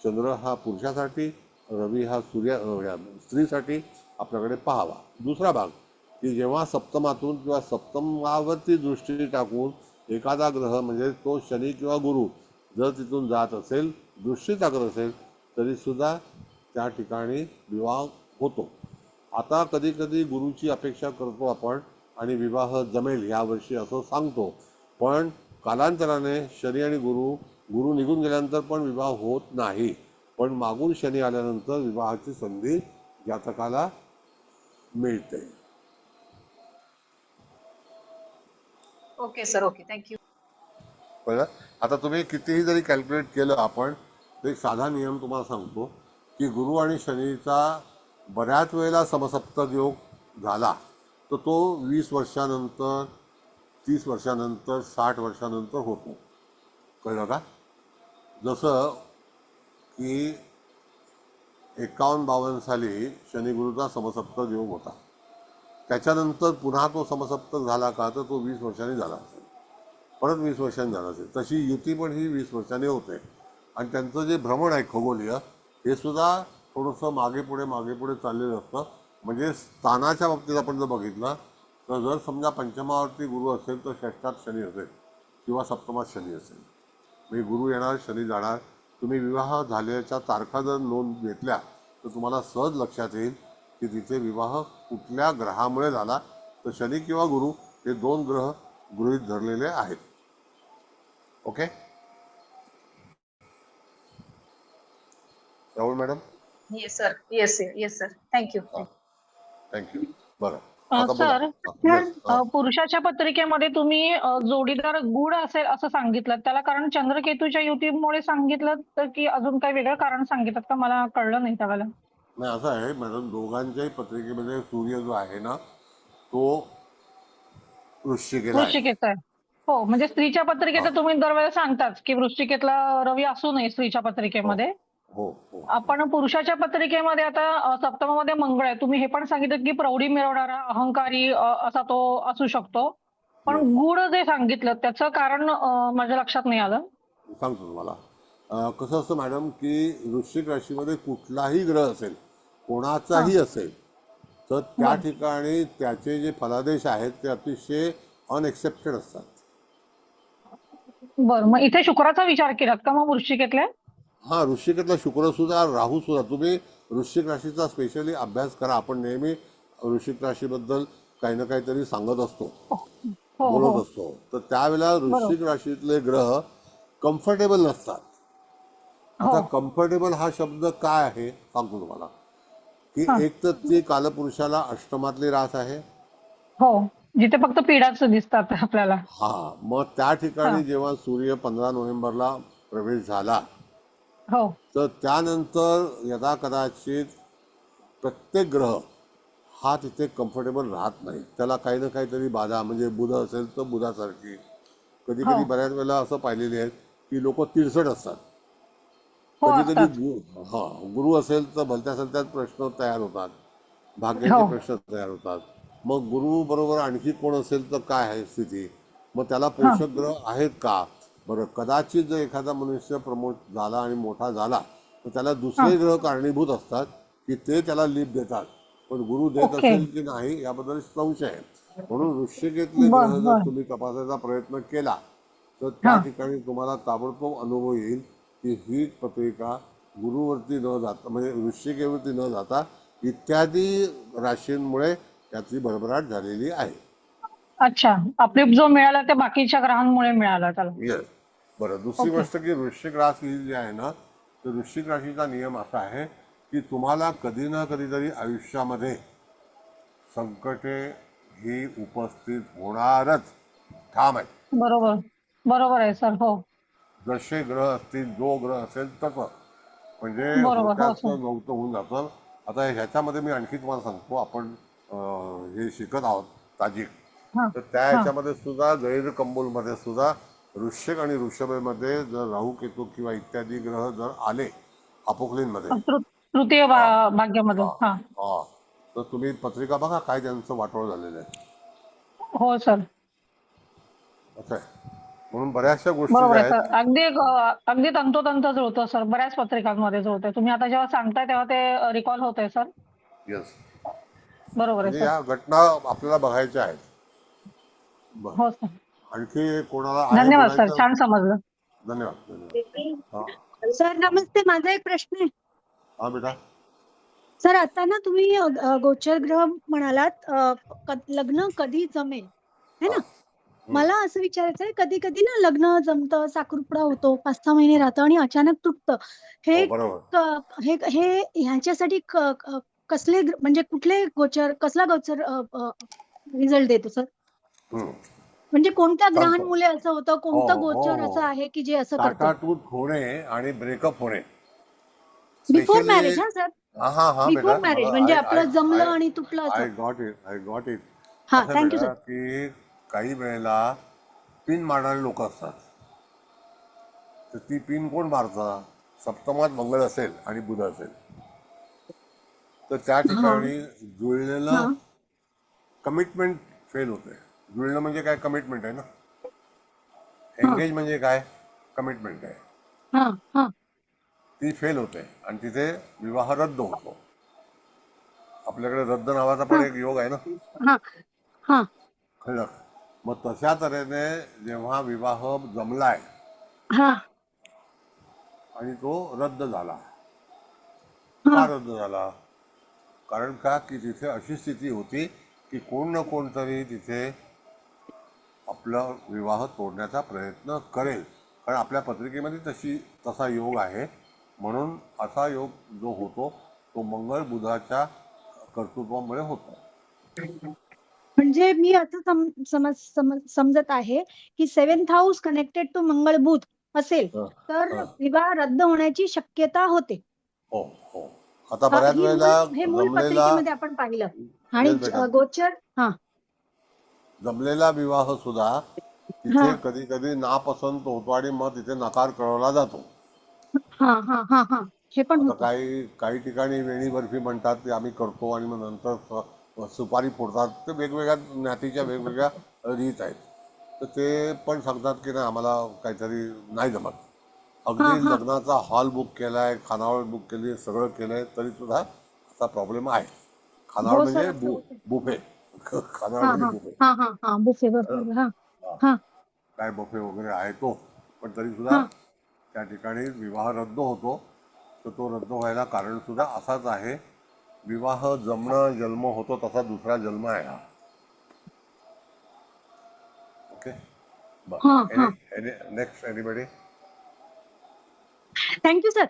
चंद्र हा पुरुषासाठी, रवी हा स्त्रीसाठी आपल्याकडे पाहावा. दुसरा भाग की जेव्हा सप्तमातून किंवा सप्तमावरती दृष्टी टाकून एखादा ग्रह म्हणजे तो शनी किंवा गुरु जर तिथून जात असेल, दृष्टी टाकत असेल तरीसुद्धा त्या ठिकाणी विवाह होतो. आता कधी कधी गुरुची अपेक्षा करतो आपण आणि विवाह जमेल यावर्षी असं सांगतो, पण कालांतराने शनी आणि गुरु निघून गेल्यानंतर पण विवाह होत नाही. पण मागून शनी आल्यानंतर विवाहाची संधी जातकाला मिळते. Okay sir, okay, thank you. कळलं? आता तुम्ही कितीही जरी कॅल्क्युलेट केलं आपण तर एक साधा नियम तुम्हाला सांगतो की गुरु आणि शनीचा बऱ्याच वेळेला समसप्तक योग झाला तर तो 20 वर्षानंतर, 30 वर्षानंतर, 60 वर्षानंतर होतो. कळलं का? जसं की 51-52 साली शनी गुरुचा समसप्तक योग होता, त्याच्यानंतर पुन्हा तो समसप्तक झाला का तर तो 20 वर्षांनी झाला असेल, परत 20 वर्षांनी झाला असेल. तशी युती पण ही 20 वर्षांनी होते. आणि त्यांचं जे भ्रमण आहे खगोलीय हे सुद्धा थोडंसं मागे पुढे चाललेलं असतं. म्हणजे स्थानाच्या बाबतीत आपण जर बघितलं तर जर समजा पंचमावरती गुरु असेल तर षष्ठात शनी असेल किंवा सप्तमात शनी असेल. म्हणजे गुरु येणार, शनी जाणार. तुम्ही विवाह झाल्याच्या तारखा जर नोंद घेतल्या तर तुम्हाला सहज लक्षात येईल की तिथे विवाह कुठल्या ग्रहामुळे झाला. तर शनी किंवा गुरु हे दोन ग्रह गृहीत धरलेले आहेत. Okay Rahul madam? Yes sir, yes yes sir, thank you. Thank you. बरं, आता बोला. Sir yes. पुरुषाच्या पत्रिकेमध्ये तुम्ही जोडीदार गुड असेल असं सांगितलं, त्याला कारण चंद्रकेतूच्या युतीमुळे सांगितलं तर की अजून काही वेगळं कारण सांगितलं का? मला कळलं नाही त्यावेळेला. नाही, असं आहे मॅडम, दोघांच्याही पत्रिकेमध्ये सूर्य जो आहे ना तो वृश्चिकेला आहे. वृश्चिकेचा आहे. हो, म्हणजे स्त्रीच्या पत्रिकेत तुम्ही दरवेळेला सांगताच की वृश्चिकेतला रवी असू नये स्त्रीच्या पत्रिकेमध्ये. हो हो. आपण पुरुषाच्या पत्रिकेमध्ये आता सप्तमामध्ये मंगळ आहे. तुम्ही हे पण सांगितलं की प्रौढी मिळवणारा, अहंकारी असा तो असू शकतो. पण गुड जे सांगितलं त्याचं कारण माझ्या लक्षात नाही आलं. सांगतो तुम्हाला. कसं असतं मॅडम की वृश्चिक राशीमध्ये कुठलाही ग्रह असेल, कोणाचाही असेल, तर त्या ठिकाणी त्याचे जे फलादेश आहेत ते अतिशय अनएक्सेप्टेड असतात. बरं, मग इथे शुक्राचा विचार केलात का मग वृश्चिकेतल्या? हा, वृश्चिकातला शुक्र सुद्धा, राहू सुद्धा. तुम्ही वृश्चिक राशीचा स्पेशली अभ्यास करा. आपण नेहमी वृश्चिक राशीबद्दल काही ना काहीतरी सांगत असतो, बोलत असतो. तर त्यावेळेला वृश्चिक राशीतले ग्रह कम्फर्टेबल नसतात. आता कम्फर्टेबल हा शब्द काय आहे सांगतो तुम्हाला. की एक तर ती कालपुरुषाला अष्टमातली रास आहे. हो, जिथे फक्त पिढाच दिसतात आपल्याला. हा, मग त्या ठिकाणी जेव्हा सूर्य 15 नोव्हेंबरला प्रवेश झाला हो, तर त्यानंतर यदा कदाचित प्रत्येक ग्रह हा तिथे कम्फर्टेबल राहत नाही. त्याला काही ना काहीतरी बाधा, म्हणजे बुध असेल तर बुधासारखी. कधी कधी बऱ्याच वेळेला असं पाहिलेले आहे की लोक तिरसट असतात. हो कधी कधी असतात. गुरु असेल तर भलत्या सलत्यात प्रश्न तयार होतात, हो. भाग्याचे प्रश्न तयार होतात. मग गुरु बरोबर आणखी कोण असेल तर काय आहे स्थिती, मग त्याला हा. पोषक ग्रह आहेत का? बरं, कदाचित जर एखादा मनुष्य प्रमोट झाला आणि मोठा झाला तर त्याला हा. दुसरे ग्रह कारणीभूत असतात की ते त्याला लीप देतात, पण गुरु देत ओके. असेल की नाही याबद्दल संशय आहे. म्हणून वृश्चिकेतले बर ग्रह जर बर. तुम्ही तपासायचा प्रयत्न केला तर हा. त्या ठिकाणी तुम्हाला ताबडतोब अनुभव येईल की ही पत्रिका गुरुवरती न जाता, म्हणजे वृश्चिकेवरती न जाता इत्यादी राशींमुळे त्याची भरभराट झालेली आहे. अच्छा, आपली जो मिळाला ते बाकीच्या ग्रहांमुळे मिळाला त्याला. येस. बरं, दुसरी ओके. गोष्ट की वृश्चिक राशी जी आहे ना, तर वृश्चिक राशीचा नियम असा आहे की तुम्हाला कधी ना कधीतरी आयुष्यामध्ये संकटे ही उपस्थित होणारच, ठाम आहे. बरोबर. बरोबर आहे सर. हो. जसे ग्रह असतील, जो ग्रह असेल तसं, म्हणजे बरोबर. हो सर. होत्याचं नव्हतं होऊन जातं. आता ह्याच्यामध्ये मी आणखी तुम्हाला सांगतो, आपण हे शिकत आहोत ताजिक, हा. तर त्या हा. ह्याच्यामध्ये सुद्धा गैरकंबूलमध्ये सुद्धा वृश्चिक आणि वृषभेमध्ये जर राहू केतू किंवा इत्यादी ग्रह जर आले अपोक्लिनमध्ये, तृतीय हा भाग्यामध्ये. हा हा. हा तर तुम्ही पत्रिका बघा काय त्यांचं वाटोळ झालेलं आहे. हो सर. असं आहे. म्हणून बऱ्याचशा गोष्टी बरोबर ज्या आहे आहेत, सर. अगदी तंतोतंत जुळतं सर. बऱ्याच पत्रिकांमध्ये जुळतंय. तुम्ही आता जेव्हा सांगताय तेव्हा ते रिकॉल होतंय सर. येस, बरोबर आहे म्हणजे सर. या घटना आपल्याला बघायच्या आहेत. बरं, हो सर. आणखी कोणाला आहे धन्यवाद सर. बोलायचं? छान समजलं. धन्यवाद, धन्यवाद. हा सर नमस्ते, माझा एक प्रश्न आहे. हा बेटा. सर आता ना तुम्ही गोचर ग्रह म्हणालात, लग्न कधी जमेल है हा ना. मला असं विचारायचं आहे, कधी कधी ना लग्न जमतं, साखरपुडा होतो, 5-6 महिने राहतं आणि अचानक तुटतं. हे हो बरोबर. हे हे ह्याच्यासाठी कसले म्हणजे कुठले गोचर, कसला गोचर रिझल्ट देतो सर? हम्म. म्हणजे कोणत्या सांगतो. ग्रहांमुळे असं होतं, हो कोणतं हो हो गोचर हो असं आहे की जे असं करतं? ताटातूट होणे आणि ब्रेकअप होणे, बिफोर स्पेशली. मॅरेज हा सर. हा हा हा बिफोर बेटा, मॅरेज मला म्हणजे आय आय आपलं जमलं आय आणि तुटलं असं. I got it, I got it. हा, असं थँक्यू सर. बेटा की काही वेळेला पिन मारणारे लोक असतात, तर ती पिन कोण मारतात? सप्तमात मंगळ असेल आणि बुध असेल तर त्या हा ठिकाणी जुळलेलं हा कमिटमेंट फेल होते. जुळणं म्हणजे काय? कमिटमेंट आहे ना. हा एंगेज म्हणजे काय? कमिटमेंट आहे. हा हा ती फेल होते आणि तिथे विवाह रद्द होतो. आपल्याकडे रद्द नावाचा पण एक योग आहे ना, हा हा कळलं? मग तशा तऱ्हेने जेव्हा विवाह जमलाय हा आणि तो रद्द झाला, हा का रद्द झाला? कारण का की तिथे अशी स्थिती होती की कोण ना कोणतरी तिथे आपला विवाह तोडण्याचा प्रयत्न करेल, कारण आपल्या पत्रिकेमध्ये तसा योग आहे. म्हणून असा योग जो होतो तो मंगळ बुधाच्या कर्तृत्वामुळे होतो. म्हणजे मी असं समजत आहे की 7th हाऊस कनेक्टेड टू मंगळ बुध असेल हं, तर हं. विवाह रद्द होण्याची शक्यता होते. हो हो. आता बऱ्याच वेळेला हे मूळ जमलेला, पत्रिकेमध्ये आपण पाहिलं. आणि येस बेटा, गोचर हा जमलेला विवाह सुद्धा हा तिथे कधी कधी नापसंत होतो आणि मग तिथे नकार कळवला जातो. हा हा हा हा हे पण आता होतं. काही ठिकाणी वेणी बर्फी म्हणतात ते आम्ही करतो आणि मग नंतर सुपारी फोडतात. ते वेगवेगळ्या ज्ञातीच्या वेगवेगळ्या रीत आहेत. तर ते पण सांगतात की नाही आम्हाला काहीतरी नाही जमत. हा अगदी हा लग्नाचा हॉल बुक केलाय, खानावळ बुक केली, सगळं केलंय, तरी सुद्धा असा प्रॉब्लेम आहे. खानावळ हो सर म्हणजे असं होतं. बुफे. खानावळ हा म्हणजे हा बुफे. हा हा हा बुफे बरोबर. हा हा काय बफे वगैरे आहे तो, पण तरी सुद्धा हा त्या ठिकाणी विवाह रद्द होतो. तर तो रद्द व्हायला कारण सुद्धा असाच आहे. विवाह जमणं, जन्म होतो तसा दुसरा जन्म आहे हा. ओके, हा हा next anybody. Thank you sir.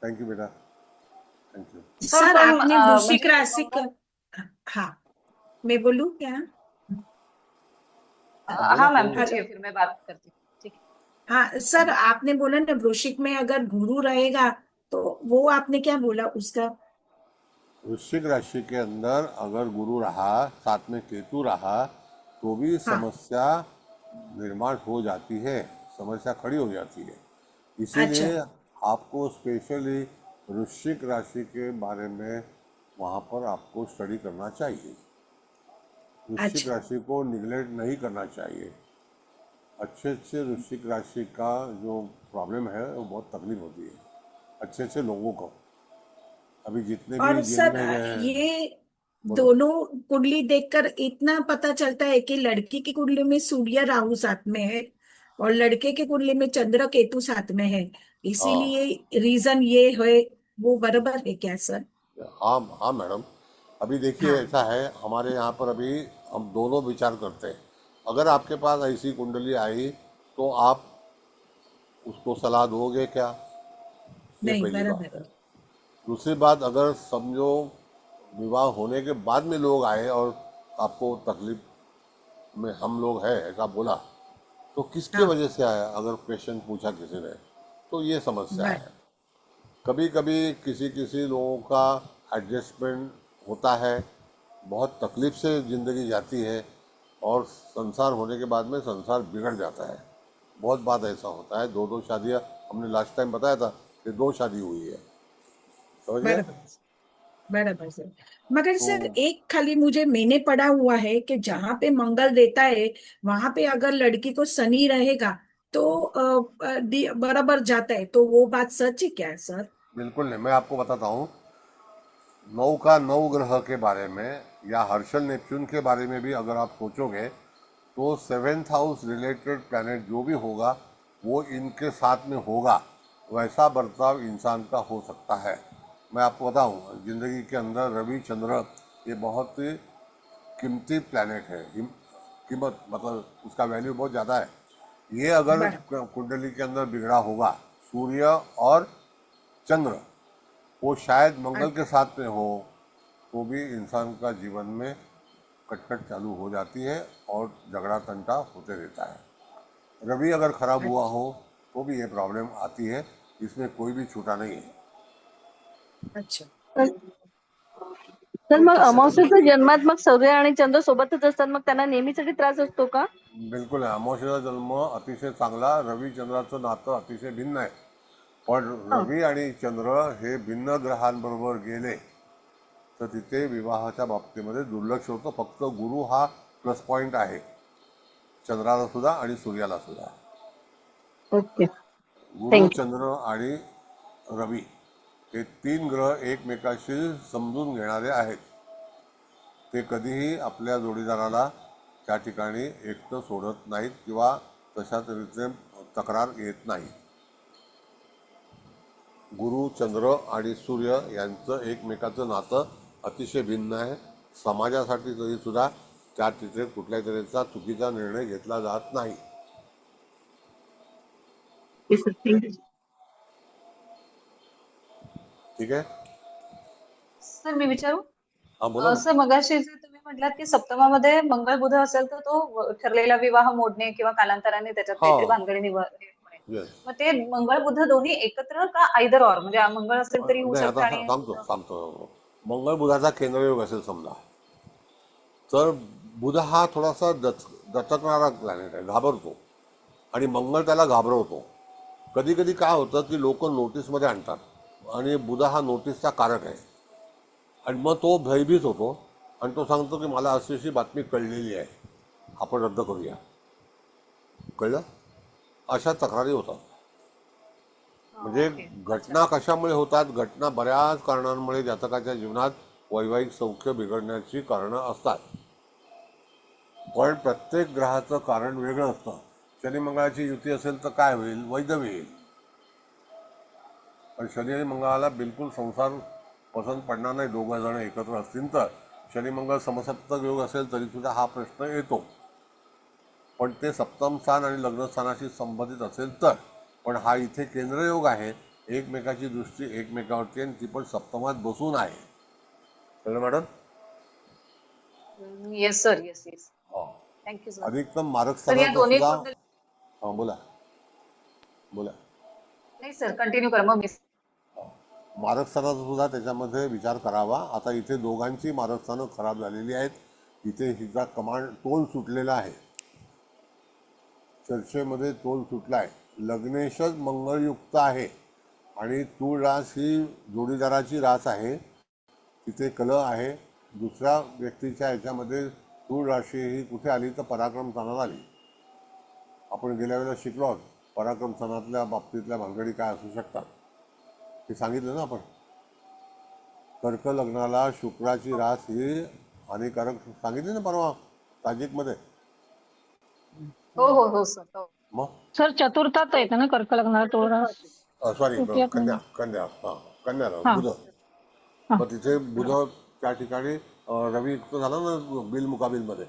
Thank you बेटा, थँक्यू. सर सर पण आपने वृश्चिक म्हणजे राशि का, हाँ मैं बोलूं क्या? बोला हाँ मैम कोण. हेलो, पूछिए फिर मैं बात करती हूँ, ठीक है। हाँ सर आपने बोला ना वृश्चिक में अगर गुरु रहेगा, तो वो आपने क्या बोला उसका? वृश्चिक राशि के अंदर अगर गुरु रहा, साथ में केतु रहा, तो भी हाँ समस्या निर्माण हो जाती है, समस्या खड़ी हो जाती है. अच्छा इसीलिए आपको स्पेशली वृश्चिक राशि के बारे में वहाँ पर आपको स्टडी करना चाहिए। वृश्चिक अच्छा राशि को निगलेक्ट नहीं करना चाहिए। अच्छे अच्छे वृश्चिक राशि का जो प्रॉब्लम है वो बहुत तकलीफ होती है अच्छे अच्छे लोगों को। अभी जितने भी और जेल सर में गए हैं। ये बोलो। दोनों कुंडली देखकर इतना पता चलता है कि लड़की की कुंडली में सूर्य राहु साथ में है और लड़के की कुंडली में चंद्र केतु साथ में है, हाँ इसीलिए रीजन ये है, वो बराबर है क्या सर? हाँ हाँ मैडम। अभी देखिए हाँ ऐसा है, हमारे यहाँ पर अभी हम दोनों विचार करते हैं। अगर आपके पास ऐसी कुंडली आई तो आप उसको सलाह दोगे क्या? ये नहीं पहली बात बराबर है। है। दूसरी बात, अगर समझो विवाह होने के बाद में लोग आए और आपको तकलीफ में हम लोग हैं ऐसा बोला, तो किसके हाँ वजह से आया? अगर क्वेश्चन पूछा किसी ने तो ये समस्या बर है। कभी कभी किसी किसी लोगों का एडजस्टमेंट होता है, बहुत तकलीफ से ज़िंदगी जाती है और संसार होने के बाद में संसार बिगड़ जाता है। बहुत बात ऐसा होता है। दो दो शादियाँ, हमने लास्ट टाइम बताया था कि 2 शादी हुई है, समझ गए? बराबर बराबर सर। मगर तो सर एक खाली मुझे मैंने पढ़ा हुआ है कि जहाँ पे मंगल देता है वहां पे अगर लड़की को शनि रहेगा तो बराबर जाता है, तो वो बात सच है क्या सर? बिल्कुल नहीं, मैं आपको बताता हूँ। 9 का 9 ग्रह के बारे में या हर्षल नेपच्यून के बारे में भी अगर आप सोचोगे तो 7th हाउस रिलेटेड प्लैनेट जो भी होगा वो इनके साथ में होगा। वैसा बर्ताव इंसान का हो सकता है। मैं आपको बताऊं, जिंदगी के अंदर रवि चंद्र ये बहुत ही कीमती प्लैनेट है। कीमत मतलब उसका वैल्यू बहुत ज़्यादा है। ये अगर बराबर कुंडली के अंदर बिगड़ा होगा, सूर्य और चंद्र वो शायद मंगल के साथ में हो, तो भी इंसान का जीवन में कटकट चालू हो जाती है और झगड़ा तंटा होते रहता है। रवि अगर खराब हुआ हो तो भी ये प्रॉब्लम आती है, इसमें कोई भी छूटा नहीं है। अच्छा तर तर मग ओके सर। अमावस्येच्या जन्मात मग सूर्य आणि चंद्र सोबतच असतात, मग त्यांना नेहमीसाठी त्रास असतो का? बिल्कुल आहे, अमावस्येचा जन्म अतिशय चांगला, रवी चंद्राचं नातं अतिशय भिन्न आहे। पण हा रवी आणि चंद्र हे भिन्न ग्रहांबरोबर गेले तर तिथे विवाहाच्या बाबतीमध्ये दुर्लक्ष होतं। फक्त गुरु हा प्लस पॉईंट आहे, चंद्राला सुद्धा आणि सूर्याला सुद्धा। ओके गुरु, थँक्यू. चंद्र आणि रवी हे 3 ग्रह एकमेकाशी समजून घेणारे आहेत। ते कधीही आपल्या जोडीदाराला त्या ठिकाणी एकटं सोडत नाहीत किंवा तशा तऱ्हेचे तक्रार येत नाही। गुरु, चंद्र आणि सूर्य यांचं एकमेकाचं नातं अतिशय भिन्न आहे। समाजासाठी तरी सुद्धा त्या तिथे कुठल्याही तऱ्हेचा चुकीचा निर्णय घेतला जात नाही। थँक्यू. ठीक आहे? सर मी विचारू? हां बोला ना। सर मगाशी जे तुम्ही म्हटलात की सप्तमामध्ये मंगळ बुध असेल तर तो ठरलेला विवाह मोडणे किंवा कालांतराने त्याच्यात हो, काहीतरी भानगडी होणे. येस। मग ते मंगळ बुध दोन्ही एकत्र का आयदर ऑर, म्हणजे मंगळ असेल तरी होऊ नाही, शकतं आता आणि सांगतो। मंगळ बुधाचा केंद्रयोग असेल समजा, तर बुध हा थोडासा दचकणारा प्लॅनेट आहे, घाबरतो आणि मंगळ त्याला घाबरवतो। कधी कधी काय होतं की लोक नोटीसमध्ये आणतात आणि बुध हा नोटीसचा कारक आहे आणि मग तो भयभीत होतो आणि तो सांगतो की मला अशी अशी बातमी कळलेली आहे, आपण रद्द करूया। कळलं? अशा तक्रारी होतात। म्हणजे ओके अच्छा. घटना कशामुळे होतात? घटना बऱ्याच कारणांमुळे जातकाच्या जीवनात वैवाहिक सौख्य बिघडण्याची कारणं असतात, पण प्रत्येक ग्रहाचं कारण वेगळं असतं। शनी मंगळाची युती असेल तर काय होईल? वैधव्य येईल। पण शनी आणि मंगळाला बिलकुल संसार पसंत पडणार नाही, दोघं जण एकत्र असतील तर। शनी मंगळ समसप्तक योग असेल तरी सुद्धा हा प्रश्न येतो, पण ते सप्तम स्थान आणि लग्नस्थानाशी संबंधित असेल तर। पण हा इथे केंद्रयोग आहे, एकमेकाची दृष्टी एकमेकावरती आणि ती पण सप्तमात बसून आहे। कळलं madam? Yes sir, yes yes. हो। Thank you sir. अधिकतम मारक तर या स्थानाचा दोन्ही सुद्धा। कुंडली हां बोला बोला। नाही सर, कंटिन्यू करा मग मी. मारक स्थानाचा सुद्धा त्याच्यामध्ये विचार करावा। आता इथे दोघांची मारक स्थानं खराब झालेली आहेत। इथे हिचा कमांड तोल सुटलेला आहे, चर्चेमध्ये तोल सुटला आहे। लग्नेशच मंगळयुक्त आहे आणि तूळ रास ही जोडीदाराची रास आहे, तिथे कलह आहे. दुसऱ्या व्यक्तीच्या ह्याच्यामध्ये तूळ राशी ही कुठे आली तर पराक्रम सणात आली. आपण गेल्या वेळेला शिकलो आहोत पराक्रम सणातल्या बाबतीतल्या भानगडी काय असू शकतात हे सांगितलं ना आपण. कर्क लग्नाला शुक्राची रास ही हानिकारक सांगितली ना परवा ताजिकमध्ये. हो हो हो सर हो. मग सर चतुर्थात येतं ना कर्क लग्नाला तोळा सॉरी तृतीयात कन्या नाही. कन्या हां कन्याला हा बुध. हा मग तिथे बुध त्या ठिकाणी रवी युक्त झाला ना बिल मुकाबिलमध्ये.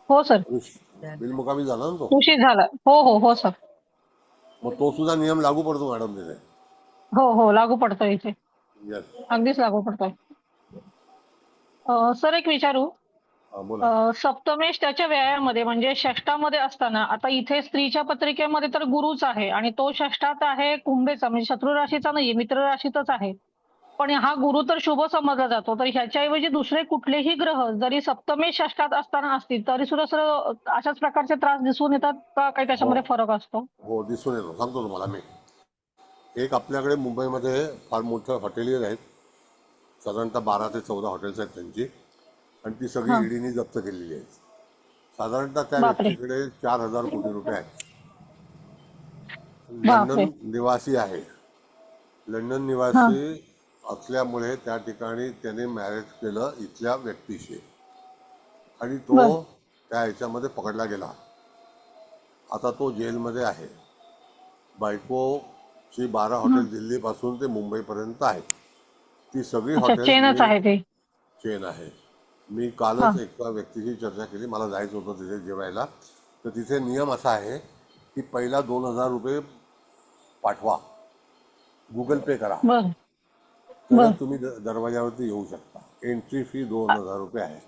हो सर बिल मुकाबिल झाला ना तो. उशीर झाला. हो हो हो सर. मग तो सुद्धा नियम लागू पडतो मॅडम तिथे. हो हो लागू पडतोय इथे. येस. अगदीच लागू पडतोय. सर एक विचारू. बोला. सप्तमेश त्याच्या व्यायामध्ये म्हणजे षष्टामध्ये असताना आता इथे स्त्रीच्या पत्रिकेमध्ये तर गुरुच आहे आणि तो षष्टात आहे कुंभेचा म्हणजे शत्रू राशीचा नाहीये मित्र राशीतच आहे. पण हा गुरु तर शुभ समजला जातो तर ह्याच्याऐवजी दुसरे कुठलेही ग्रह जरी सप्तमेश षष्टात असताना असतील तरी सुद्धा सर अशाच प्रकारचे त्रास दिसून येतात का काही हो त्याच्यामध्ये फरक असतो? हो दिसून येतो. सांगतो तुम्हाला मी. एक आपल्याकडे मुंबईमध्ये फार मोठं हॉटेलियर आहेत, साधारणतः 12 ते 14 हॉटेल्स आहेत त्यांची, आणि ती सगळी हा ईडीने जप्त केलेली आहेत. साधारणतः त्या बापरे व्यक्तीकडे 4,000 कोटी रुपये आहेत. बापरे लंडन निवासी आहे. लंडन हा निवासी असल्यामुळे त्या ठिकाणी त्याने मॅरेज केलं इथल्या व्यक्तीशी आणि तो बर त्या ह्याच्यामध्ये पकडला गेला. आता तो जेलमध्ये आहे. बायकोची 12 हं. हॉटेल दिल्लीपासून ते मुंबईपर्यंत आहेत. ती सगळी अच्छा हॉटेल चेनच मी आहे ते. चेन आहे. मी हा कालच एका व्यक्तीशी चर्चा केली. मला जायचं होतं तिथे जेवायला. तर तिथे नियम असा आहे की पहिला 2,000 रुपये पाठवा, गुगल पे करा, बर बर तरच तुम्ही दरवाजावरती येऊ शकता. एंट्री फी 2,000 रुपये आहे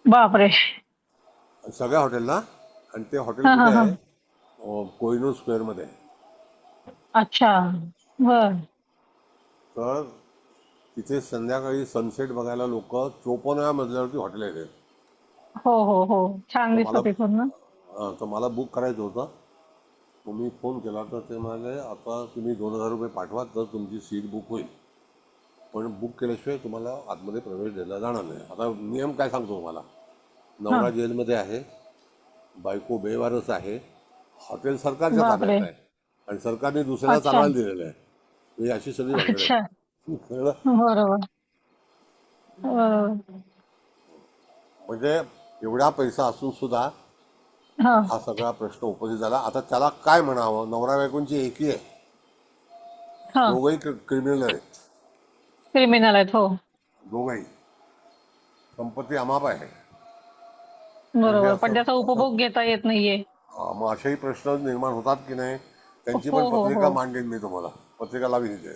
बापरे सगळ्या हॉटेलला. आणि ते हॉटेल हा हा कुठे हा आहे? कोहिनूर स्क्वेअरमध्ये आहे. अच्छा बर तर तिथे संध्याकाळी सनसेट बघायला लोक 54व्या मजल्यावरती हॉटेल आहे. हो हो हो छान तर दिसतं तिथून ना. मला बुक करायचं होतं. मग मी फोन केला तर ते म्हणाले आता तुम्ही 2,000 रुपये पाठवा तर तुमची सीट बुक होईल, पण बुक केल्याशिवाय तुम्हाला आतमध्ये प्रवेश दिला जाणार नाही. आता नियम काय सांगतो तुम्हाला. हा नवरा जेलमध्ये आहे, बायको बेवारस आहे, हॉटेल सरकारच्या बापरे ताब्यात आहे आणि सरकारने दुसऱ्याला अच्छा चालवायला दिलेलं आहे. ही अशी सगळी भानगड अच्छा आहे. कळलं? बरोबर बरोबर म्हणजे एवढा पैसा असून सुद्धा हा हा सगळा प्रश्न उपस्थित झाला. आता त्याला काय म्हणावं. नवरा बायकोंची एकी आहे, हा दोघंही क्रिमिनल आहेत. क्रिमिनल आहेत हो दोघंही संपत्ती अमाप आहे. म्हणजे बरोबर पण असं त्याचा असं उपभोग घेता येत नाहीये. मग असेही प्रश्न निर्माण होतात की नाही. त्यांची हो पण हो पत्रिका हो मांडेन मी तुम्हाला. पत्रिका लावीन इथे.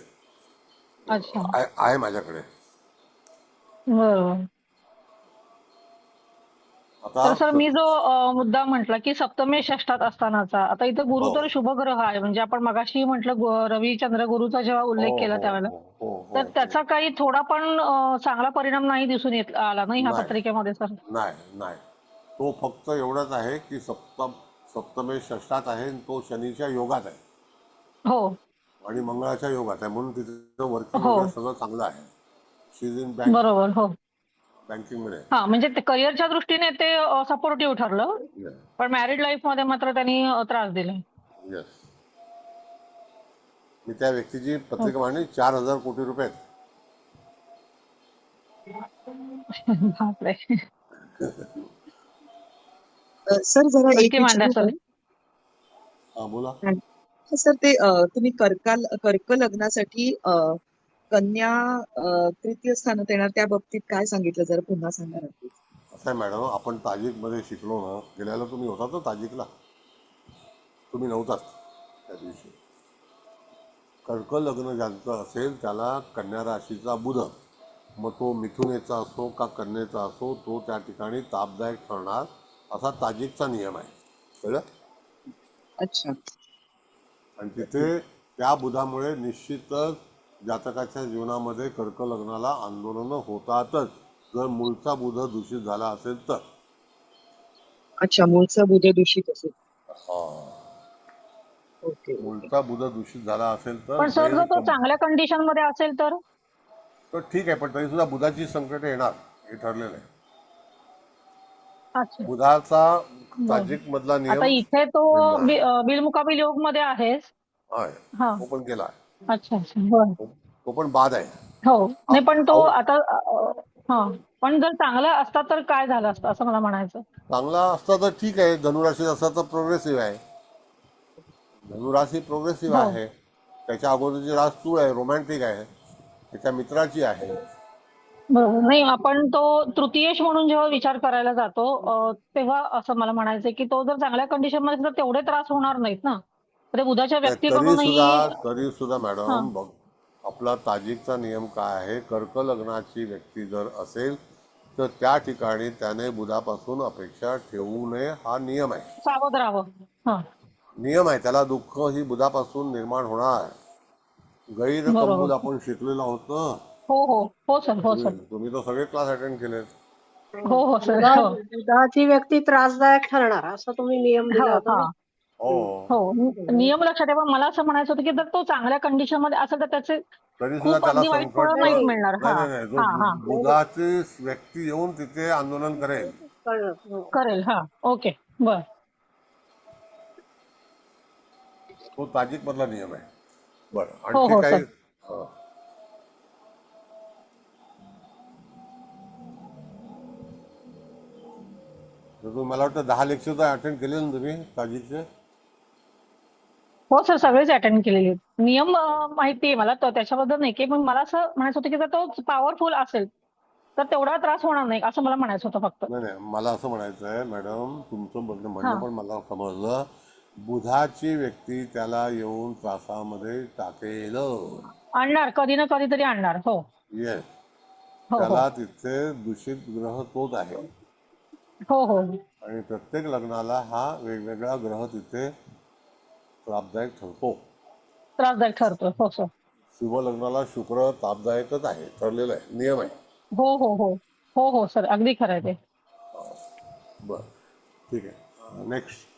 अच्छा आहे माझ्याकडे. बरोबर. आता तर सर मी जो मुद्दा म्हटला की सप्तमेश षष्ठात असतानाचा आता इथं गुरु हो तर शुभ ग्रह आहे म्हणजे आपण मगाशी म्हटलं रवी चंद्र गुरुचा जेव्हा हो उल्लेख केला हो त्यावेळेला हो हो हो तर हो त्याचा काही थोडा पण चांगला परिणाम नाही दिसून येत आला नाही ह्या नाही पत्रिकेमध्ये सर. नाही नाही. तो फक्त एवढंच आहे की सप्तमेश षष्ठात आहे आणि तो शनीच्या योगात आहे हो आणि मंगळाच्या योगात आहे, म्हणून तिथं वर्किंग हो वगैरे सगळं चांगलं आहे. शी इज इन बँक, बरोबर हो बँकिंगमध्ये. हा म्हणजे ते करिअरच्या दृष्टीने ते सपोर्टिव्ह ठरलं पण मॅरिड लाईफ मध्ये मात्र त्यांनी त्रास दिला. येस. मी त्या व्यक्तीची पत्रिका मांडली. 4,000 कोटी रुपये आहेत. बापरे सर जरा एक नक्की मांडा विचारू सर. का? हा बोला. सर ते तुम्ही कर्क लग्नासाठी कन्या तृतीय स्थानात येणार त्या बाबतीत काय सांगितलं जरा पुन्हा सांगा. असं आहे मॅडम, आपण ताजिकमध्ये शिकलो ना. गेल्याला तुम्ही होता ना ताजिकला. तुम्ही नव्हतात त्या दिवशी. कर्क लग्न ज्यांचं असेल त्याला कन्या राशीचा बुध, मग तो मिथुनेचा असो का कन्येचा असो, तो त्या ठिकाणी तापदायक ठरणार असा ताजिकचा नियम आहे. कळलं? अच्छा आणि तिथे त्या बुधामुळे निश्चितच जातकाच्या जीवनामध्ये कर्क लग्नाला आंदोलनं होतातच, जर मूळचा बुध दूषित झाला असेल तर. अच्छा मूळचा बुध दूषित असेल. हा. ओके. मूळचा बुध दूषित झाला असेल तर पण सर जर तो गैरकम चांगल्या कंडिशन मध्ये असेल तर तर ठीक आहे, पण तरी सुद्धा बुधाची संकट येणार हे ठरलेलं आहे. अच्छा बुधाचा बरं. ताजिक मधला आता नियम इथे तो भिन्न आहे. बिलमुकाबिल योग मध्ये आहेच. आहे. हा तो पण केला आहे. अच्छा अच्छा बरं. तो पण बाद आहे. हो नाही पण तो अहो, आता हा पण जर चांगला असता तर काय झालं असतं असं मला म्हणायचं. चांगला असता तर ठीक आहे, धनुराशीत असता तर प्रोग्रेसिव्ह आहे. धनुराशी प्रोग्रेसिव्ह हो आहे. त्याच्या अगोदरची रास तूळ आहे, रोमॅन्टिक आहे, त्याच्या मित्राची आहे. बरं. नाही आपण तो तृतीयेश म्हणून जेव्हा विचार करायला जातो तेव्हा असं मला म्हणायचं की तो जर चांगल्या कंडिशन मध्ये असेल तर तेवढे त्रास होणार नाहीत ना. तर बुधाच्या नाही, व्यक्ती तरी बघूनही सुद्धा हा मॅडम बघ, आपला ताजिकचा नियम काय आहे, कर्क लग्नाची व्यक्ती जर असेल तर त्या ठिकाणी त्याने बुधापासून अपेक्षा ठेवू नये, हा नियम आहे. सावध राहावं. हा नियम आहे, त्याला दुःख ही बुधापासून निर्माण होणार. गैरकंबूल बरोबर. आपण शिकलेलो आहोत ना. हो हो हो सर हो सर. तुम्ही तर सगळे क्लास अटेंड केलेत. हो हो सर बुधा हो बुधाची व्यक्ती त्रासदायक ठरणार असा तुम्ही नियम दिला हो होता हा ना. हो, हो नियम लक्षात ठेवा. मला असं म्हणायचं होतं की जर तो चांगल्या कंडिशन मध्ये असेल तर त्याचे तरी सुद्धा खूप त्याला अगदी वाईट संकट फळं नाही नाहीत नाही मिळणार. नाही हा नाही नाही, जो हा हा बुधाची व्यक्ती येऊन तिथे आंदोलन करेल. कळलं. हो. करेल. हा ओके बर. तो ताजिक मधला नियम आहे. बरं, हो आणखी हो काही? सर. हा. तर तुम्ही मला वाटतं 10 लेक्चर तर अटेंड केले ना तुम्ही ताजिकचे? हो सर सगळेच अटेंड केलेले आहेत. नियम माहिती आहे मला तर त्याच्याबद्दल नाही की पण मला असं म्हणायचं होतं की जर तो पॉवरफुल असेल तर तेवढा त्रास होणार नाही असं मला म्हणायचं होतं फक्त. नाही नाही, मला असं म्हणायचं आहे मॅडम, तुमचं हा म्हणणं पण मला समजलं. बुधाची व्यक्ती त्याला येऊन त्रासामध्ये टाकेल. आणणार कधी ना कधीतरी आणणार. हो येस, हो हो त्याला तिथे दूषित ग्रह तोच आहे. हो हो आणि प्रत्येक लग्नाला हा वेगवेगळा ग्रह तिथे त्रासदायक ठरतो. त्रासदायक ठरतो. हो सर. शुभ लग्नाला शुक्र तापदायकच आहे, ठरलेलं आहे, नियम आहे. हो हो हो हो हो सर अगदी खरं आहे ते. बरं, ठीक आहे. नेक्स्ट.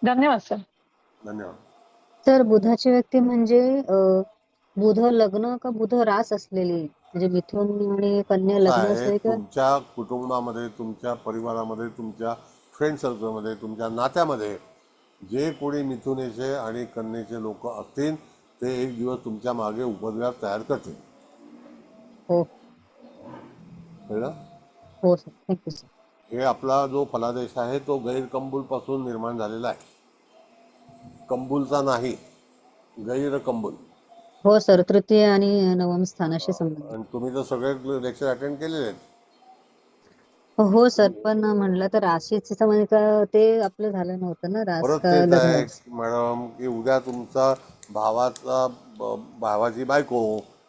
धन्यवाद सर. धन्यवाद. तर बुधाची व्यक्ती म्हणजे बुध लग्न का बुध रास असलेली म्हणजे मिथुन आणि कन्या असं लग्न आहे, असलेली का? तुमच्या कुटुंबामध्ये, तुमच्या परिवारामध्ये, तुमच्या फ्रेंड सर्कलमध्ये, तुमच्या नात्यामध्ये जे कोणी मिथुनेचे आणि कन्येचे लोक असतील ते एक दिवस तुमच्या मागे उपद्व्याप तयार करतील. हो कळलं? हो सर थँक्यू सर. हे आपला जो फलादेश आहे तो गैरकंबूल पासून निर्माण झालेला आहे, कंबूलचा नाही, गैरकंबूल. हो सर तृतीय आणि नवम स्थानाशी संबंधित. आणि तुम्ही तर सगळे लेक्चर अटेंड केलेले आहेत. हो सर पण म्हणलं तर राशीचं संबंधित का ते आपलं झालं नव्हतं ना रास परत का तेच आहे लग्न. मॅडम की उद्या तुमचा भावाची बायको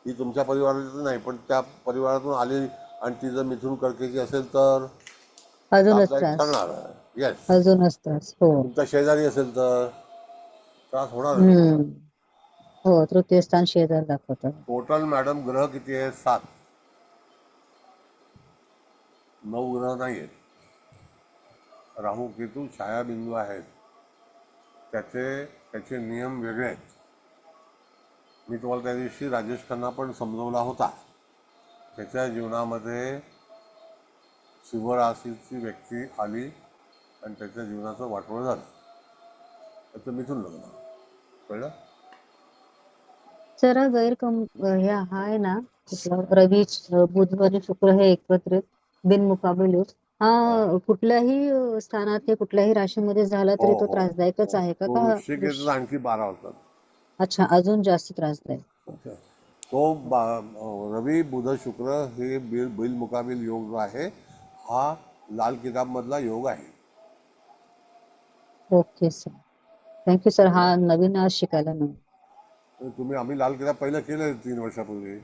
ही तुमच्या परिवाराची नाही पण त्या परिवारातून आली आणि ती जर मिथून कर्केची असेल तर अजूनच त्रासदायक त्रास. ठरणार. येस. अजूनच त्रास. हो तुमचा शेजारी असेल तर त्रास होणार. हो तृतीय स्थान शेजार दाखवतं. टोटल मॅडम ग्रह किती आहे? 7. 9 ग्रह नाही आहेत. राहू केतू छायाबिंदू आहेत, त्याचे नियम वेगळे आहेत. मी तुम्हाला त्या दिवशी राजेश खन्ना पण समजवला होता. त्याच्या जीवनामध्ये शुभराशीची व्यक्ती आली आणि त्याच्या जीवनाचं वाटोळं झालं. त्याचं मिथून लग्न. कळलं? जरा हे आहे ना रवी बुध आणि शुक्र हे एकत्रित बिनमुकाबल योग हा कुठल्याही स्थानात हे कुठल्याही राशीमध्ये झाला तरी तो त्रासदायकच आहे का? का वृश्चिकेतून आणखी 12 होतात. अच्छा अजून जास्त त्रासदायक. तो रवी बुध शुक्र हे बिनमुकाबल योग जो आहे हा लाल किताब मधला योग आहे. Okay sir thank you sir. हा नवीन आज शिकायला मिळालं. आम्ही लाल किताब पहिलं केलं 3 वर्षापूर्वी.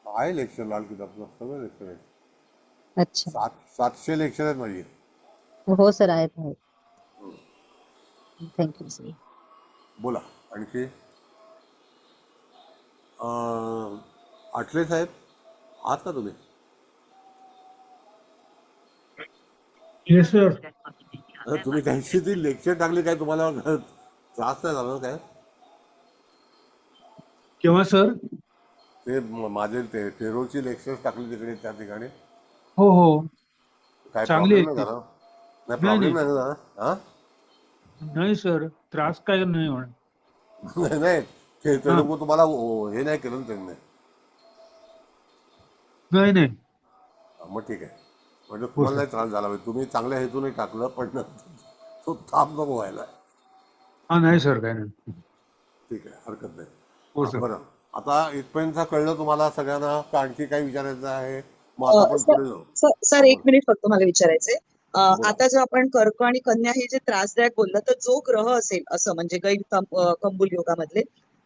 आहे लेक्चर लाल किताबचं, सगळं लेक्चर आहे. अच्छा 700 लेक्चर आहेत माझी. हो सर आहेत. Thank you sir. बोला आणखी. आठले साहेब आहात का तुम्ही? Yes sir. तुम्ही त्यांची ती लेक्चर टाकली काय, तुम्हाला त्रास नाही झाला ना काय? केव्हा सर? ते माझे ते टेरोची लेक्चर्स टाकली तिकडे त्या ठिकाणी, हो हो, काय चांगली आहे प्रॉब्लेम नाही ती. झाला? नाही, नाही प्रॉब्लेम नाही नाही झाला? हा नाही सर, त्रास काय नाही होणार. नाही नाही, ते हा, लोक तुम्हाला हे नाही केलं ना त्यांनी. नाही नाही. मग ठीक आहे, म्हणजे हो तुम्हाला सर. नाही त्रास झाला पाहिजे. तुम्ही चांगल्या हेतूने टाकलं, पण तो ताप नको व्हायला. हा नाही सर, काय नाही. ठीक आहे, हरकत नाही. हो सर. बरं, आता इथपर्यंत कळलं तुम्हाला सगळ्यांना का आणखी काही विचारायचं आहे? मग आता आपण पुढे जाऊ. सर, हा, एक बोला मिनिट फक्त मला विचारायचंय. बोला. आता जो आपण कर्क आणि कन्या हे जे त्रासदायक बोललं, तर जो ग्रह असेल असं म्हणजे कंबुल योगामधले,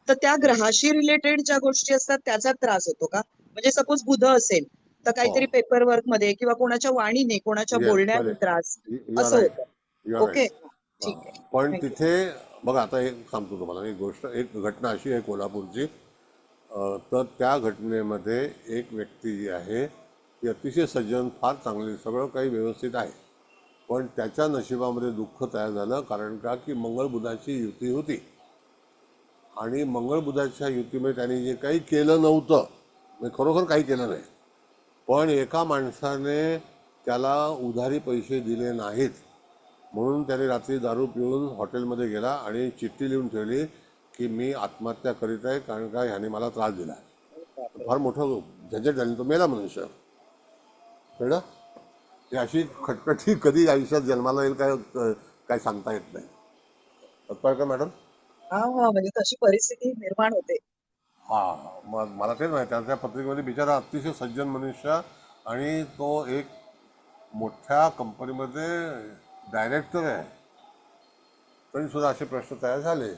तर त्या ग्रहाशी रिलेटेड ज्या गोष्टी असतात त्याचा त्रास होतो का? म्हणजे सपोज बुध असेल तर हो, काहीतरी पेपर वर्क मध्ये किंवा कोणाच्या वाणीने, कोणाच्या येस, बोलण्याने करेक्ट. त्रास यू आर असं राईट, होतं. You are okay, right. ठीक आहे, पण थँक्यू. तिथे बघा, आता एक सांगतो तुम्हाला एक गोष्ट. एक घटना अशी आहे कोल्हापूरची. तर त्या घटनेमध्ये एक व्यक्ती जी आहे ती अतिशय सज्जन, फार चांगली, सगळं काही व्यवस्थित आहे, पण त्याच्या नशिबामध्ये दुःख तयार झालं. कारण का की मंगळ बुधाची युती होती, आणि मंगळ बुधाच्या युतीमध्ये त्यांनी जे काही केलं नव्हतं, म्हणजे खरोखर काही केलं नाही, पण एका माणसाने त्याला उधारी पैसे दिले नाहीत, म्हणून त्याने रात्री दारू पिऊन हॉटेलमध्ये गेला आणि चिठ्ठी लिहून ठेवली की मी आत्महत्या करीत आहे, कारण का ह्याने मला त्रास दिला. फार मोठं झंझट झाली, तो मेला मनुष्य. कळलं? ही अशी खटखटी कधी आयुष्यात जन्माला येईल काय काय सांगता येत नाही. तत्पर का मॅडम? हा हा, म्हणजे तशी परिस्थिती निर्माण होते. हा, मग मला तेच माहिती आहे. त्या पत्रिकेमध्ये बिचारा अतिशय सज्जन मनुष्य, आणि तो एक मोठ्या कंपनीमध्ये डायरेक्टर आहे, तरी सुद्धा असे प्रश्न तयार झाले.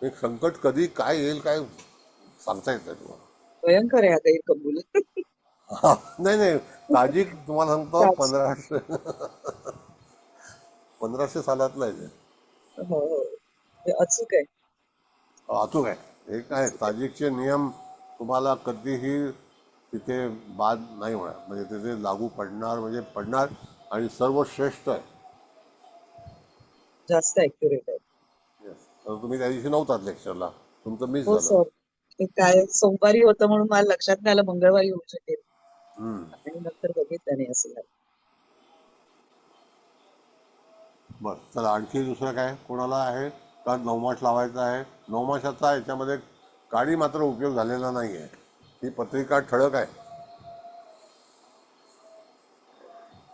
एक संकट कधी काय येईल काय सांगता येत नाही तुम्हाला. भयंकर आहे आता हे कंबुल. हा, नाही नाही, ताजिक तुम्हाला सांगतो त्रास. 1500 सालातलं आहे ते. हो हो, हे अचूक आहे. अचूक आहे. हे काय ताजिकचे नियम तुम्हाला कधीही तिथे बाद नाही होणार, म्हणजे तिथे लागू पडणार म्हणजे पडणार, आणि सर्वश्रेष्ठ आहे. जास्त ऍक्युरेट आहे. येस. तर तुम्ही त्या दिवशी नव्हतात लेक्चरला, तुमचं मिस हो झालं. सर, ते काय सोमवारी होतं म्हणून मला लक्षात नाही आलं मंगळवारी होऊ शकेल, हम्म. आणि नंतर बघितलं नाही असं झालं. बरं, चला आणखी दुसरं काय कोणाला आहे का? नवमास लावायचा आहे. नवमासाचा याच्यामध्ये काळी मात्र उपयोग झालेला नाही आहे. ही पत्रिका ठळक आहे.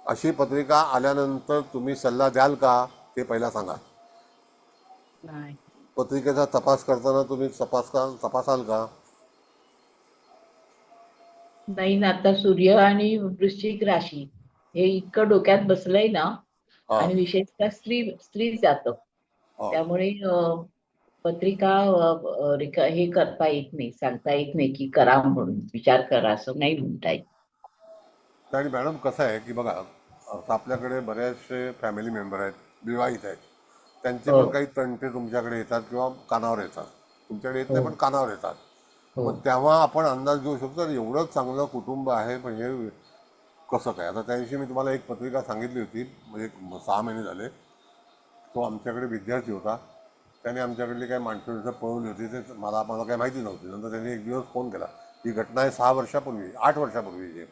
अशी पत्रिका आल्यानंतर तुम्ही सल्ला द्याल का ते पहिला सांगा. नाही. पत्रिकेचा तपास करताना तुम्ही तपासाल का? नाही ना, आता सूर्य आणि वृश्चिक राशी हे इतकं डोक्यात बसलंय ना, हा आणि विशेषतः स्त्री जातक, हा. त्यामुळे पत्रिका हे करता येत नाही, सांगता येत नाही की करा म्हणून, विचार करा असं नाही म्हणता येत. आणि मॅडम कसं आहे की बघा, आता आपल्याकडे बरेचसे फॅमिली मेंबर आहेत, विवाहित आहेत, त्यांचे हो पण काही तंटे तुमच्याकडे येतात किंवा कानावर येतात. तुमच्याकडे येत हो नाही पण कानावर येतात. हो मग तेव्हा आपण अंदाज घेऊ शकतो एवढं चांगलं कुटुंब आहे, म्हणजे कसं काय. आता त्या दिवशी मी तुम्हाला एक पत्रिका सांगितली होती, म्हणजे 6 महिने झाले. तो आमच्याकडे विद्यार्थी होता, त्याने आमच्याकडली काही माणसं पळवली होती, ते मला काही माहिती नव्हती. नंतर त्यांनी एक दिवस फोन केला. ही घटना आहे 6 वर्षापूर्वी, 8 वर्षापूर्वीची.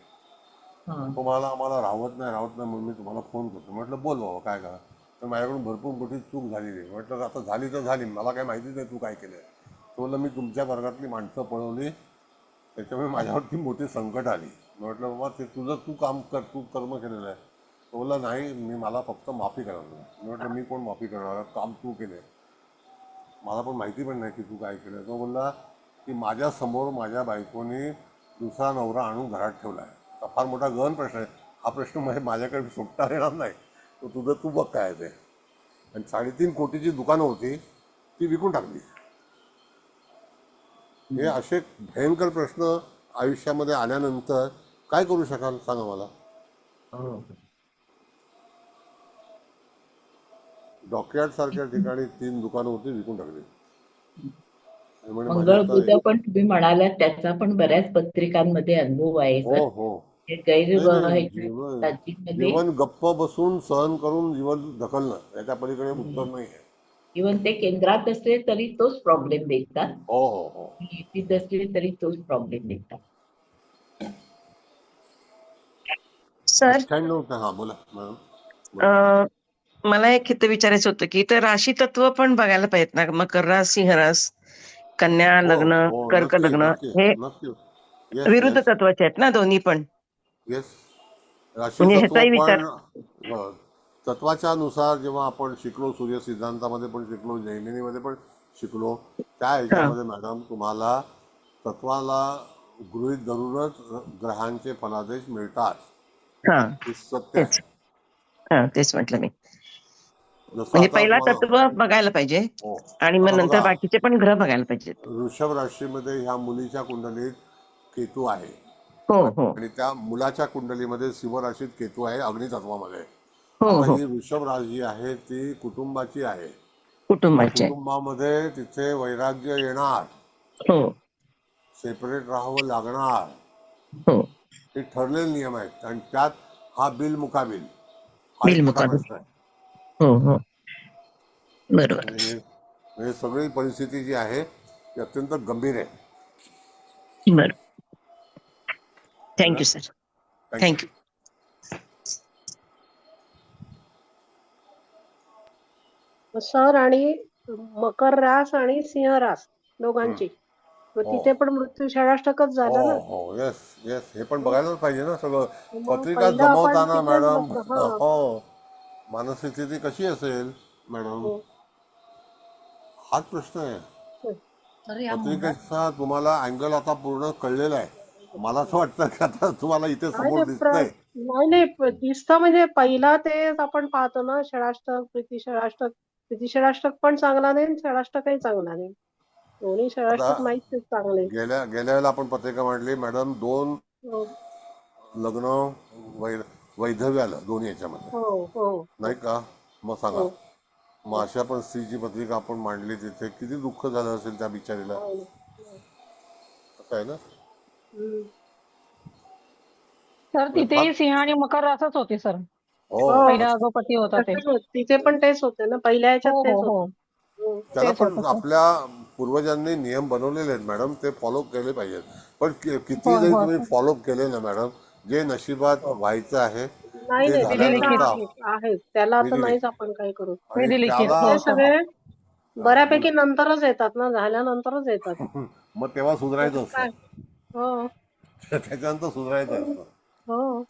हा. तो आम्हाला राहत नाही म्हणून मी तुम्हाला फोन करतो. म्हटलं बोल बाबा काय करा. तर माझ्याकडून भरपूर मोठी चूक झालेली आहे. म्हटलं आता झाली तर झाली, मला काय माहितीच नाही तू काय केलं आहे. तो बोलला मी तुमच्या वर्गातली माणसं पळवली, त्याच्यामुळे माझ्यावरती मोठी संकट आली. म्हटलं बाबा ते तुझं तू काम कर, तू कर्म केलेलं आहे. तो बोलला नाही, मला फक्त माफी करा. मी म्हटलं मी कोण माफी करणार, काम तू केलं आहे, मला पण माहिती पण नाही की तू काय केलं. तो बोलला की माझ्यासमोर माझ्या बायकोने दुसरा नवरा आणून घरात ठेवला आहे. फार मोठा गहन प्रश्न आहे हा. प्रश्न माझ्याकडे सुटता येणार नाही. तो तुझं तू बघ काय ते. आणि 3.5 कोटीची दुकानं होती, ती विकून टाकली. हे असे भयंकर प्रश्न आयुष्यामध्ये आल्यानंतर काय करू शकाल सांगा मला. डॉकयार्ड सारख्या ठिकाणी 3 दुकानं होती, विकून टाकली. म्हणजे माझी मंगळ आता बुध पण तुम्ही म्हणालात, त्याचा पण बऱ्याच पत्रिकांमध्ये अनुभव आहे हो सर. हो गैरविवाहाच्या जीवन राजीमध्ये जीवन गप्प बसून सहन करून जीवन ढकलणं याच्या पलीकडे उत्तर नाही आहे. इव्हन ते केंद्रात असले तरी तोच प्रॉब्लेम देखतात, हो हो हो. युतीत असले तरी तोच प्रॉब्लेम देखतात. सर 98 हा बोला मॅडम बोला. मला एक हित विचारायचं होतं की इथं राशी तत्व पण बघायला पाहिजेत ना, मकर रास, सिंह रास, कन्या हो लग्न, हो कर्क नक्की लग्न नक्की हे नक्की. येस विरुद्ध येस तत्वाचे आहेत ना दोन्ही पण, येस. राशी म्हणजे तत्व ह्याचाही विचार. पण तत्वाच्या नुसार जेव्हा आपण शिकलो, सूर्य सिद्धांतामध्ये पण शिकलो, जैमिनीमध्ये पण शिकलो, त्या हा ह्याच्यामध्ये मॅडम तुम्हाला तत्वाला गृहीत धरूनच ग्रहांचे फलादेश मिळतात. हा हे सत्य तेच. आहे. हा तेच म्हटलं मी, जसं म्हणजे आता पहिला तुम्हाला तत्व बघायला पाहिजे हो आणि मग आता नंतर बघा, बाकीचे पण ग्रह बघायला पाहिजेत. वृषभ राशीमध्ये ह्या मुलीच्या कुंडलीत केतू आहे हो हो आणि त्या मुलाच्या कुंडलीमध्ये सिंह राशीत केतू आहे अग्नितत्वामध्ये. हो आता हो ही वृषभ राशी जी आहे ती कुटुंबाची आहे. मग कुटुंबाचे. कुटुंबामध्ये तिथे वैराग्य येणार, हो सेपरेट राहावं लागणार, हो हे ठरलेले नियम आहेत आणि त्यात हा बिल मुकाबिल हा बिल एक मोठा मुकाबिल. प्रश्न आहे. हो हो बरोबर. म्हणजे म्हणजे सगळी परिस्थिती जी आहे ती अत्यंत गंभीर आहे. बरं, है ना? Thank you sir, thank you. Thank you. Sir आणि मकर रास आणि सिंह रास हम्म. दोघांची, मग हो तिथे पण मृत्यू षडाष्टकच हो झालं ना. हो येस येस हे पण बघायलाच पाहिजे ना सगळं. मग पत्रिका पहिलं आपण जमवताना तिथेच मॅडम बघतो. हा हो मानसिक कशी असेल मॅडम, हो. हाच प्रश्न आहे. तर या मंगळ पत्रिकेचा तुम्हाला अँगल आता पूर्ण कळलेला आहे. मला असं वाटतं की आता तुम्हाला इथे नाही समोर दिसतंय. नाही दिसतं, म्हणजे पहिला तेच आपण पाहतो ना, षडाष्टक, प्रीती षडाष्टक पण चांगला नाही, षडाष्टकही चांगला नाही. दोन्ही आता षडाष्टक नाहीच चांगले. गेल्या वेळेला आपण पत्रिका मांडली मॅडम, 2 हो लग्न वैधव्य आलं दोन्ही याच्यामध्ये हो हो नाही का. मग सांगा, हो मग अशा पण स्त्रीची पत्रिका आपण मांडली तिथे किती दुःख झालं असेल त्या बिचारीला. हो. असं आहे ना. हम्म. सर तिथेही सिंह आणि मकर रासच होते सर, हो पहिला जो पती होता ते. तसंच होतं. तिथे पण तेच होते ना, पहिल्या ह्याच्यात हो तेच हो होतं. हो हो. त्याला तेच पण होतं सर. आपल्या पूर्वजांनी नियम बनवलेले आहेत मॅडम, ते फॉलो केले पाहिजेत. पण किती होय जरी होय तुम्ही सर. फॉलो केले ना मॅडम, जे नशिबात व्हायचं आहे नाही ते नाही ते तर विधिलिखित. झाल्यानंतर आहे, त्याला आता विधिलिखित नाहीच आपण काही करू. आणि विधिलिखित. त्याला हो ते सर. सगळे बोला बऱ्यापैकी नंतरच येतात ना, झाल्यानंतरच येतात. मग तेव्हा सुधारायचं त्याच्यात काय. असतं. हो त्याच्यानंतर सुधारायचं असतं. हो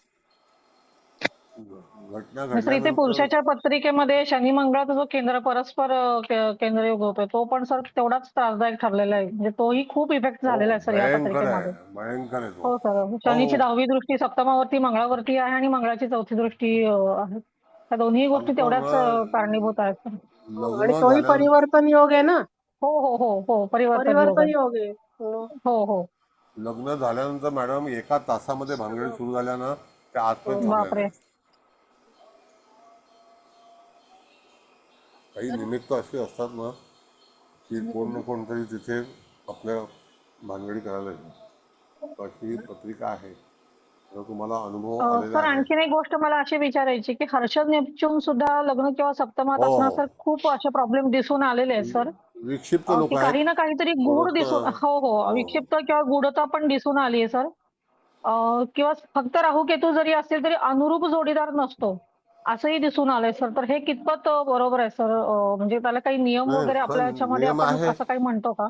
घटना सर इथे घडल्यानंतर पुरुषाच्या पत्रिकेमध्ये शनी मंगळाचा जो केंद्र परस्पर केंद्रयोग होतोय तो पण सर तेवढाच त्रासदायक ठरलेला आहे. म्हणजे तोही खूप इफेक्ट हो झालेला आहे सर या भयंकर आहे, पत्रिकेमध्ये. भयंकर आहे तो. हो सर, हो शनीची हो 10वी दृष्टी सप्तमावरती मंगळावरती आहे आणि मंगळाची 4थी दृष्टी आहे. त्या दोन्ही गोष्टी सांगतो तेवढ्याच ना, कारणीभूत आहेत सर. हो. आणि लग्न तोही झाल्यानंतर परिवर्तन योग आहे ना, हो हो हो हो परिवर्तन योग परिवर्तन आहे. योग आहे. हो हो हो लग्न झाल्यानंतर मॅडम 1 तासामध्ये भानगडी सुरू झाल्यानं त्या आजपर्यंत थांबल्या बापरे. नाही. काही निमित्त अशी असतात ना की कोण ना कोणतरी तिथे आपल्या भानगडी करायला येतो. अशी पत्रिका आहे, तर तुम्हाला अनुभव आलेला सर आहे. आणखीन एक गोष्ट मला अशी विचारायची की हर्षद नेपच्यून सुद्धा लग्न किंवा सप्तमात हो असणं हो सर खूप असे प्रॉब्लेम दिसून आलेले आहेत सर. विक्षिप्त लोक की आहेत काही ना काहीतरी गूढ थोडस. दिसून हो हो हो विक्षिप्त किंवा गूढता पण दिसून आली आहे सर. किंवा फक्त राहू केतू जरी असेल तरी अनुरूप जोडीदार नसतो असंही दिसून आलंय सर. तर हे कितपत बरोबर आहे सर? म्हणजे त्याला काही नियम नाही वगैरे आपल्या पण ह्याच्यामध्ये नियम आपण आहे. असं काही म्हणतो का?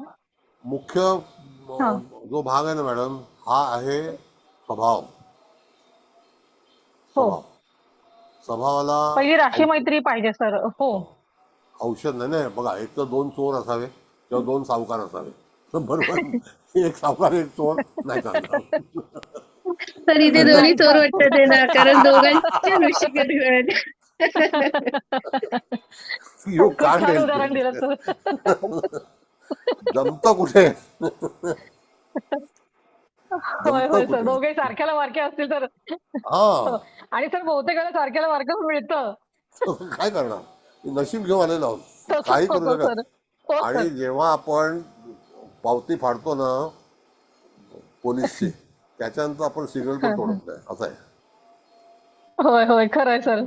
मुख्य हा जो भाग आहे ना मॅडम, हा आहे स्वभाव. हो स्वभाव स्वभावाला पहिली राशी औषध मैत्री पाहिजे सर. हो औषध नाही नाही. बघा, एक तर 2 चोर असावे किंवा 2 सावकार असावे. बरोबर. एक सावकार एक चोर नाही चालणार. तरी ते दोन्ही नाही चोर सर. वाटतात आहे ना, कारण दोघांच्या दृष्टीने यू खूप कांट छान हेल्प उदाहरण दिलं इट. सर. जमतं कुठे. होय जमतं होय सर, कुठे. दोघे सारख्याला वारके असतील तर. हा आणि सर बहुतेकाला सारख्याला वारकं मिळतं. काय करणार, नशीब घेऊन आलेलो आहोत, तसंच काही करू होतं नका. सर. हो आणि सर. जेव्हा आपण पावती फाडतो ना पोलीसची, त्याच्यानंतर आपण सिग्नल पण तोडत नाही, असं आहे. होय होय खरंय सर.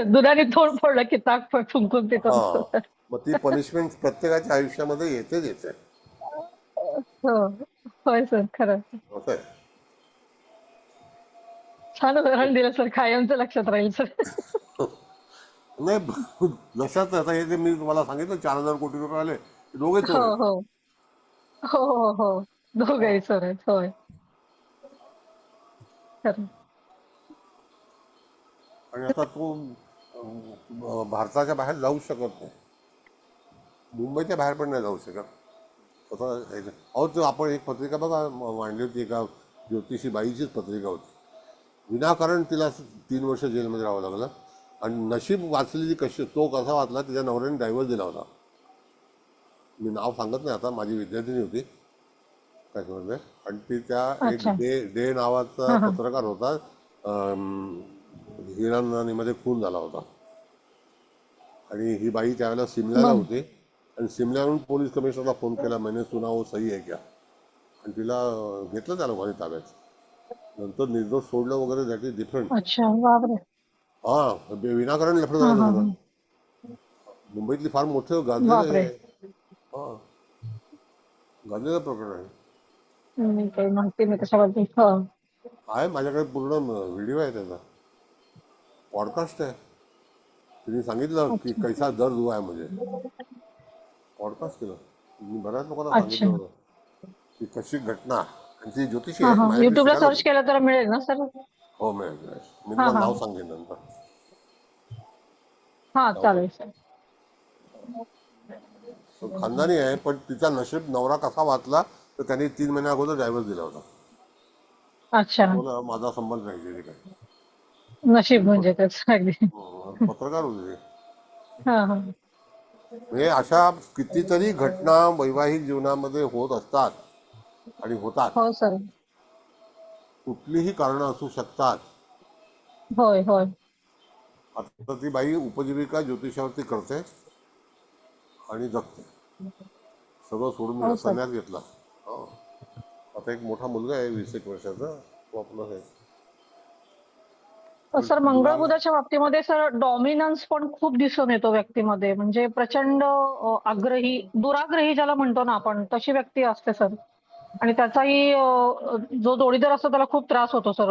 दुधाने तोंड फोडलं की ताक फुंकून ते हा, करतो सर. मग ती पनिशमेंट प्रत्येकाच्या आयुष्यामध्ये येतेच येते, हो होय सर खरं. असं आहे. छान उदाहरण दिलं सर, कायमचं लक्षात राहील सर. नाही लक्षात आता हे जे मी तुम्हाला सांगितलं 4,000 कोटी रुपये आले, दोघे हो चोर आहेत. हो हो हो हो दोघंही सर आहेत होय खरं. आणि आता तो भारताच्या बाहेर जाऊ शकत नाही, मुंबईच्या बाहेर पण नाही जाऊ शकत. आता अहो तो आपण एक पत्रिका बघा मांडली होती, एका ज्योतिषी बाईचीच पत्रिका होती. विनाकारण तिला 3 वर्ष जेलमध्ये राहावं लागलं आणि नशीब वाचलेली कशी, तो कसा वाचला, तिच्या नवऱ्याने डायव्हर्स दिला होता. मी नाव सांगत नाही आता, माझी विद्यार्थिनी होती त्याच्यामध्ये, आणि ती त्या एक अच्छा डे नावाचा हा हा पत्रकार होता, हिरानंदानीमध्ये खून झाला होता. आणि ही बाई त्यावेळेला सिमल्याला बर होती आणि सिमल्याहून पोलीस कमिशनरला फोन केला, मैंने सुना वो सही है क्या, आणि तिला घेतलं त्या लोकांनी ताब्यात. नंतर निर्दोष सोडलं वगैरे, दॅट इज डिफरंट. अच्छा बापरे. हा, विनाकारण लफडं हा झालं हा सगळं. हा. मुंबईतली फार मोठं गाजलेलं बापरे. हे, हा, गाजलेलं प्रकरण आहे. काही माहिती नाही कशाबद्दल. हो आहे माझ्याकडे पूर्ण व्हिडिओ आहे त्याचा, पॉडकास्ट आहे. तिने सांगितलं की अच्छा कैसा दर्द हुआ है मुझे, पॉडकास्ट केलं. मी बऱ्याच लोकांना अच्छा सांगितलं होतं की कशी घटना, आणि ती ज्योतिषी हा आहे, हा माझ्याकडे युट्यूबला शिकायला सर्च होती. केलं तर मिळेल ना सर. हो मिळेल मिळेल, मी हा तुम्हाला हा नाव सांगेन नंतर. हा नाव चालेल सर. खानदानी आहे, पण तिचा नशीब नवरा कसा वाचला तर त्यांनी 3 महिन्या अगोदर डायव्हर्स दिला होता. अच्छा बोला माझा संबंध नाही तिथे काय. नशीब म्हणजे त्याचं अगदी. पत्रकार होते ते. हा हा म्हणजे अशा कितीतरी घटना वैवाहिक जीवनामध्ये होत असतात आणि होतात. हो सर. कुठलीही कारणं असू शकतात. होय होय आता ती बाई उपजीविका ज्योतिषावरती करते आणि जगते. सगळं सोडून हो सर. संन्यास घेतला. हो. आता एक मोठा मुलगा आहे 20 वर्षाचा, तो आपला आहे. पण सर मंगळ मुलाला बुधाच्या बाबतीमध्ये सर डॉमिनन्स पण खूप दिसून येतो व्यक्तीमध्ये, म्हणजे प्रचंड आग्रही दुराग्रही ज्याला म्हणतो ना आपण, तशी व्यक्ती असते सर. आणि त्याचाही जो जोडीदार असतो त्याला खूप त्रास होतो सर.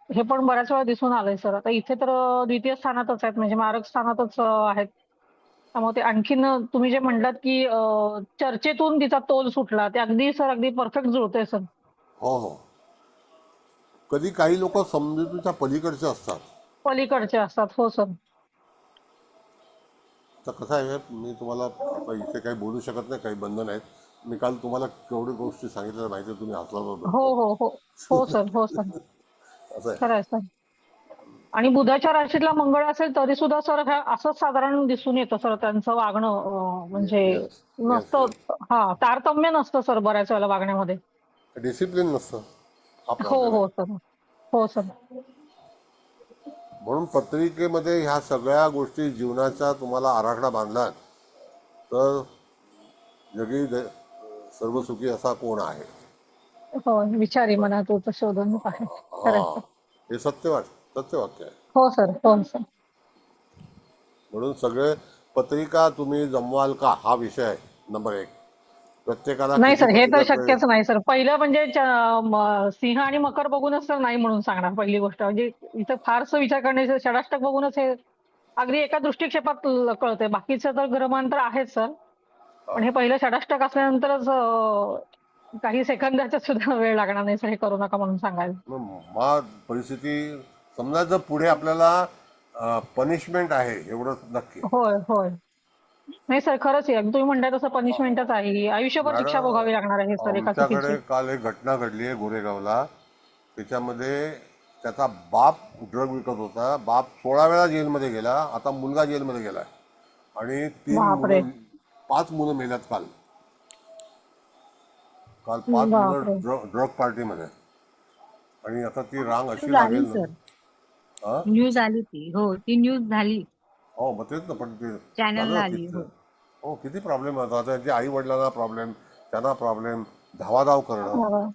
हे पण बऱ्याच वेळा दिसून आलंय सर. आता इथे तर द्वितीय स्थानातच आहेत, म्हणजे मारक स्थानातच आहेत. त्यामुळे ते आणखीन तुम्ही जे म्हणलात की चर्चेतून तिचा तोल सुटला, ते अगदी सर अगदी परफेक्ट जुळतंय सर. हो हो, कधी काही लोक समजुतीच्या पलीकडचे असतात. पलीकडचे असतात हो सर. तर कसं आहे, मी तुम्हाला आता इथे काही बोलू शकत नाही, काही बंधन आहेत. मी काल तुम्हाला केवढी गोष्टी सांगितल्या माहिती आहे, तुम्ही हसला हो बरोबर. हो हो हो सर हो सर असं आहे. खरं आहे सर. आणि बुधाच्या राशीतला मंगळ असेल तरी सुद्धा सर असंच साधारण दिसून येतं सर त्यांचं वागणं, म्हणजे येस येस नसतं. येस, हा तारतम्य नसतं सर बऱ्याच वेळेला वागण्यामध्ये. डिसिप्लिन नसतं, हा हो प्रॉब्लेम आहे. हो सर हो सर. म्हणून पत्रिकेमध्ये ह्या सगळ्या गोष्टी जीवनाचा तुम्हाला आराखडा बांधलात तर जगी सर्व सुखी असा कोण आहे. हो विचारी मनात होतं शोधून आहे खरं हा, सर. हे सत्यवाक्य आहे. हो सर हो सर. म्हणून सगळे पत्रिका तुम्ही जमवाल का, हा विषय आहे नंबर 1. प्रत्येकाला नाही किती सर हे तर पत्रिका मिळेल. शक्यच नाही सर. पहिलं म्हणजे सिंह आणि मकर बघूनच तर नाही म्हणून सांगणार पहिली गोष्ट. म्हणजे इथं फारसं विचार करण्याचं, षडाष्टक बघूनच हे अगदी एका दृष्टिक्षेपात कळतंय. बाकीचं तर ग्रहमान तर आहेच सर, पण हे पहिलं षडाष्टक असल्यानंतरच काही सेकंदाचा सुद्धा वेळ लागणार नाही सर हे करू नका म्हणून सांगायला. मग परिस्थिती समजा जर पुढे आपल्याला पनिशमेंट आहे एवढं नक्की. होय होय नाही सर खरंच आहे. तुम्ही म्हणताय तसं पनिशमेंटच आहे ही. आयुष्यभर शिक्षा मॅडम, भोगावी लागणार आहे सर एका चुकीची. आमच्याकडे काल एक घटना घडली आहे गोरेगावला. त्याच्यामध्ये त्याचा बाप ड्रग विकत होता. बाप 16 वेळा जेलमध्ये गेला. आता मुलगा जेलमध्ये गेलाय आणि बापरे 5 मुलं मेल्यात काल. 5 मुलं बापरे. ड्रग पार्टीमध्ये. आणि आता ती रांग अशी न्यूज आली लागेल ना. सर, हा, न्यूज आली ती. हो ती न्यूज झाली, हो मग तेच ना, पण ते झालं चॅनलला ना आली. किती. हो हो किती प्रॉब्लेम होता. त्यांच्या आई वडिलांना प्रॉब्लेम, त्यांना प्रॉब्लेम, धावाधाव करणं.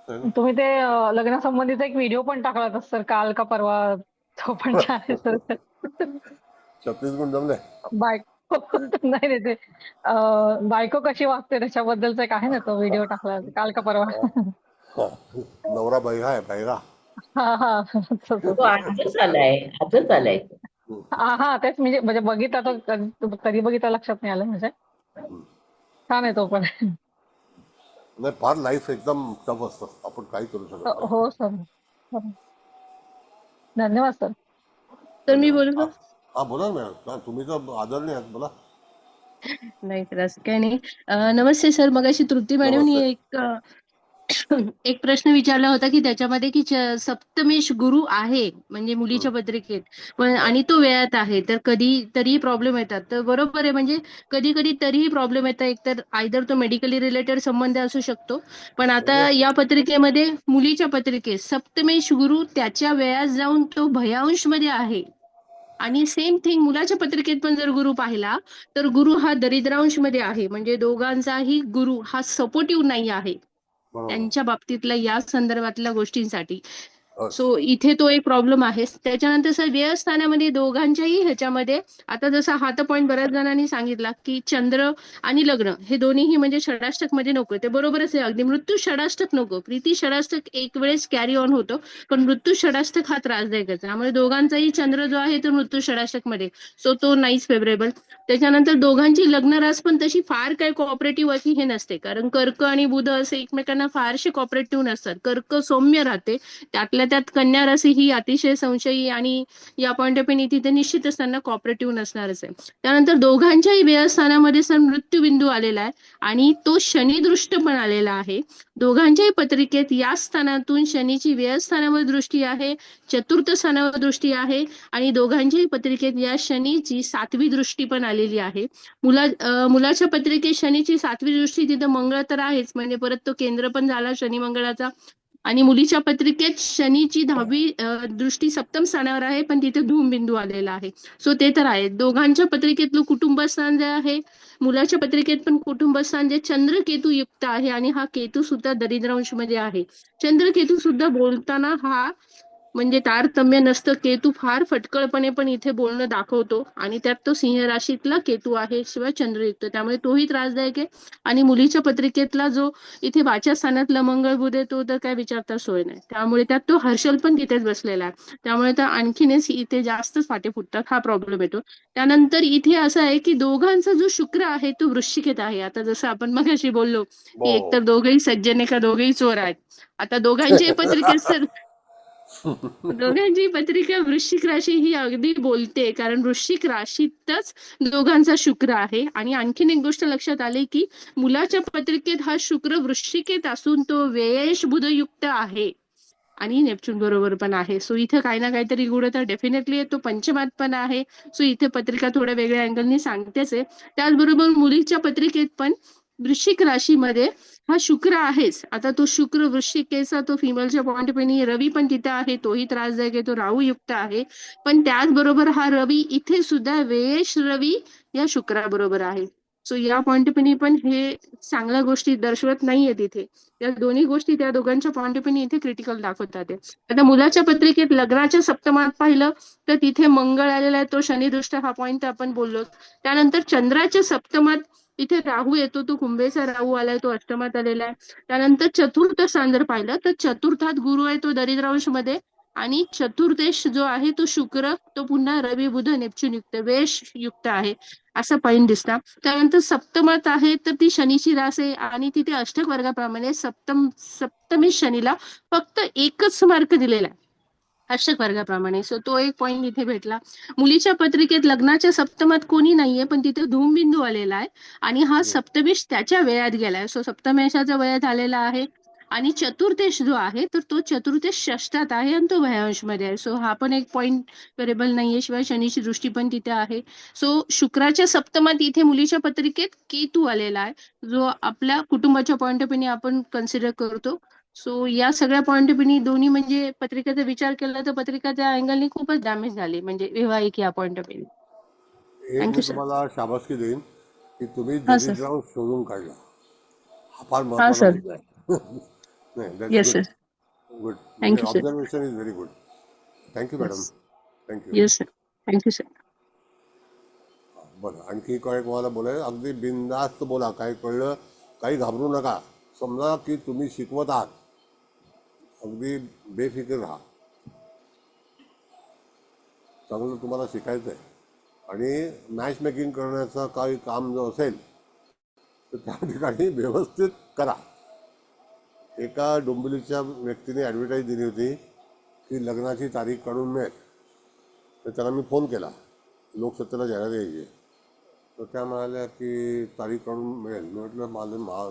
तुम्ही ते लग्नासंबंधीचा एक व्हिडिओ पण टाकला होता सर काल का परवा, तो पण छान आहे सर. 36 गुण जमले. बायको नाही नाही ते बायको कशी वागते त्याच्याबद्दलचा एक आहे ना तो व्हिडिओ टाकला होता काल का परवा. हा. नवरा बहिरा आहे, बहिरा. हा हा तसं. तो आजच आलाय, आजच आलाय. हा तेच म्हणजे म्हणजे बघितला तो कधी बघितला लक्षात नाही आलं म्हणजे. छान आहे तो पण. नाही, फार लाईफ एकदम टफ असतं, आपण काही करू शकत नाही. हो सर. धन्यवाद सर. तर मी धन्यवाद. बोलू का? हा बोला ना मॅडम, तुम्ही तर आदरणीय आहात, बोला. नाही तर असं काही नाही. नमस्ते सर. मगाशी तृप्ती मॅडमनी नमस्ते. एक प्रश्न विचारला होता की त्याच्यामध्ये की सप्तमेश गुरु आहे म्हणजे हम्म. मुलीच्या पत्रिकेत पण आणि तो वेळात आहे तर कधी तरीही प्रॉब्लेम येतात. तर बरोबर आहे म्हणजे कधी कधी तरीही प्रॉब्लेम येतात. एकतर आयदर तो मेडिकली रिलेटेड संबंध असू शकतो. पण आता म्हणजे या पत्रिकेमध्ये मुलीच्या पत्रिकेत सप्तमेश गुरु त्याच्या वेळात जाऊन तो भयांश मध्ये आहे. आणि सेम थिंग मुलाच्या पत्रिकेत पण जर गुरु पाहिला तर गुरु हा दरिद्रांश मध्ये आहे म्हणजे दोघांचाही गुरु हा सपोर्टिव्ह नाही आहे बरोबर. त्यांच्या बाबतीतल्या या संदर्भातल्या गोष्टींसाठी. बस. सो इथे तो एक प्रॉब्लेम आहे. त्याच्यानंतर सर व्ययस्थानामध्ये दोघांच्याही ह्याच्यामध्ये आता जसा हा तर पॉईंट बऱ्याच जणांनी सांगितला की चंद्र आणि लग्न हे दोन्हीही म्हणजे षडाष्टक मध्ये नको. ते बरोबरच आहे अगदी. मृत्यू षडाष्टक नको. प्रीती षडाष्टक एक वेळेस कॅरी ऑन होतो पण मृत्यू षडाष्टक हा त्रासदायक आहे. त्यामुळे दोघांचाही चंद्र जो आहे तो मृत्यू षडाष्टक मध्ये, सो तो नाहीच फेवरेबल. त्याच्यानंतर दोघांची लग्नरास पण तशी फार काही कोऑपरेटिव्ह अशी हे नसते कारण कर्क आणि बुध असे एकमेकांना फारसे कोऑपरेटिव्ह नसतात. कर्क सौम्य राहते, त्यातल्या त्यात कन्या राशी ही अतिशय संशयी आणि या पॉईंट ऑफ व्ह्यू तिथे निश्चित असताना कोऑपरेटिव्ह नसणारच आहे. त्यानंतर दोघांच्याही व्ययस्थानामध्ये सर मृत्यूबिंदू आलेला आहे आणि तो शनिदृष्ट पण आलेला आहे. दोघांच्याही पत्रिकेत या स्थानातून शनीची व्ययस्थानावर दृष्टी आहे, चतुर्थ स्थानावर दृष्टी आहे आणि दोघांच्याही पत्रिकेत या शनीची 7वी दृष्टी पण आलेली आहे. मुलाच्या पत्रिकेत शनीची 7वी दृष्टी, तिथं मंगळ तर आहेच म्हणजे परत तो केंद्र पण झाला शनी मंगळाचा. आणि मुलीच्या पत्रिकेत शनीची 10वी दृष्टी सप्तम स्थानावर आहे पण तिथे धूमबिंदू आलेला आहे. सो ते तर आहे. दोघांच्या पत्रिकेतलं कुटुंबस्थान जे आहे, मुलाच्या पत्रिकेत पण कुटुंबस्थान जे चंद्र केतू युक्त आहे आणि हा केतू सुद्धा दरिद्रांश मध्ये आहे. चंद्र केतू सुद्धा बोलताना हा म्हणजे तारतम्य नसतं. केतू फार फटकळपणे पण इथे बोलणं दाखवतो आणि त्यात तो सिंह राशीतला केतू आहे शिवाय चंद्रयुक्त, त्यामुळे तोही त्रासदायक आहे. आणि मुलीच्या पत्रिकेतला जो इथे वाच्या स्थानातला मंगळ बुध आहे तो तर काय विचारता सोय नाही. त्यामुळे त्यात तो हर्षल पण तिथेच बसलेला आहे. त्यामुळे तर आणखीनच इथे जास्तच फाटे फुटतात, हा प्रॉब्लेम येतो. त्यानंतर इथे असं आहे की दोघांचा जो शुक्र आहे तो वृश्चिकेत आहे. आता जसं आपण मगाशी बोललो की एकतर दोघेही सज्जन आहे का दोघेही चोर आहेत. आता दोघांच्याही पत्रिकेत सर दोघांची पत्रिका वृश्चिक राशी ही अगदी बोलते कारण वृश्चिक राशीतच दोघांचा शुक्र आहे. आणि आणखीन एक गोष्ट लक्षात आली की मुलाच्या पत्रिकेत हा शुक्र वृश्चिकेत असून तो व्ययेश बुधयुक्त आहे आणि नेपच्यून बरोबर पण आहे. सो इथे काही ना काहीतरी गुढता डेफिनेटली आहे. तो पंचमात पण आहे. सो इथे पत्रिका थोड्या वेगळ्या अँगलनी सांगतेच आहे. त्याचबरोबर मुलीच्या पत्रिकेत पण वृश्चिक राशीमध्ये हा शुक्र आहेच. आता तो शुक्र वृश्चिकेचा तो फिमेलच्या पॉईंट ऑफ व्ह्यू रवी पण तिथे आहे, तोही त्रासदायक आहे, तो राहू युक्त आहे. पण त्याचबरोबर हा रवी इथे सुद्धा व्ययेश रवी या शुक्राबरोबर आहे. सो या पॉईंट ऑफ व्ह्यू पण हे चांगल्या गोष्टी दर्शवत नाहीये तिथे. या दोन्ही गोष्टी त्या दोघांच्या पॉईंट ऑफ व्ह्यू इथे क्रिटिकल दाखवतात. आता मुलाच्या पत्रिकेत लग्नाच्या सप्तमात पाहिलं तर तिथे मंगळ आलेला आहे, तो शनिदृष्ट, हा पॉईंट आपण बोललो. त्यानंतर चंद्राच्या सप्तमात इथे राहू येतो, तो कुंभेचा राहू आलाय, तो अष्टमात आलेला आहे. त्यानंतर चतुर्थ स्थान जर पाहिलं तर चतुर्थात गुरु आहे, तो दरिद्रांश मध्ये. आणि चतुर्देश जो आहे तो शुक्र, तो पुन्हा रवी बुध नेपच्यून युक्त वेश युक्त आहे, असं पॉईंट दिसतं. त्यानंतर सप्तमात आहे तर ती शनीची रास आहे आणि तिथे अष्टक वर्गाप्रमाणे सप्तमी शनीला फक्त एकच मार्क दिलेला आहे अष्टक वर्गाप्रमाणे. सो तो एक पॉईंट इथे भेटला. मुलीच्या पत्रिकेत लग्नाच्या सप्तमात कोणी नाहीये पण तिथे धूमबिंदू आलेला आहे आणि हा सप्तमेश त्याच्या वयात गेलाय. सो सप्तमेशाचा वयात आलेला आहे. आणि चतुर्देश जो आहे तर तो चतुर्देश षष्ठात आहे आणि तो भयांश मध्ये आहे. सो हा पण एक पॉईंट वेरेबल नाहीये. शिवाय शनीची दृष्टी पण तिथे आहे. सो शुक्राच्या सप्तमात इथे मुलीच्या पत्रिकेत केतू आलेला आहे, जो आपल्या कुटुंबाच्या पॉईंट ऑफ व्ह्यू आपण कन्सिडर करतो. सो या सगळ्या पॉईंट ऑफ व्ह्यू दोन्ही म्हणजे पत्रिकेचा विचार केला तर पत्रिकाच्या अँगलनी खूपच डॅमेज झाली म्हणजे वैवाहिक या पॉईंट ऑफ व्ह्यू. एक थँक्यू मी सर. तुम्हाला शाबासकी देईन की तुम्ही हा सर. दरिद्रांश शोधून काढला, हा फार हा महत्वाचा सर. मुद्दा आहे. नाही, that's yes good. Sir. Good. म्हणजे thank you sir. Observation is very good. Thank you madam. Yes. Thank you. Yes sir. Thank you sir. बरं, आणखी काय तुम्हाला बोलाय? अगदी बिनधास्त बोला. काही कळलं, काही घाबरू नका. समजा की तुम्ही शिकवत आहात, अगदी बेफिकीर राहा. चांगलं तुम्हाला शिकायचं आहे आणि मॅच मेकिंग करण्याचं काही काम जो असेल तर त्या ठिकाणी व्यवस्थित करा. एका डोंबिवलीच्या व्यक्तीने ॲडव्हर्टाईज दिली होती की लग्नाची तारीख काढून मिळेल. तर त्याला मी फोन केला, लोकसत्तेला जाहिरात यायची. तर त्या म्हणाल्या की तारीख काढून मिळेल. मी म्हटलं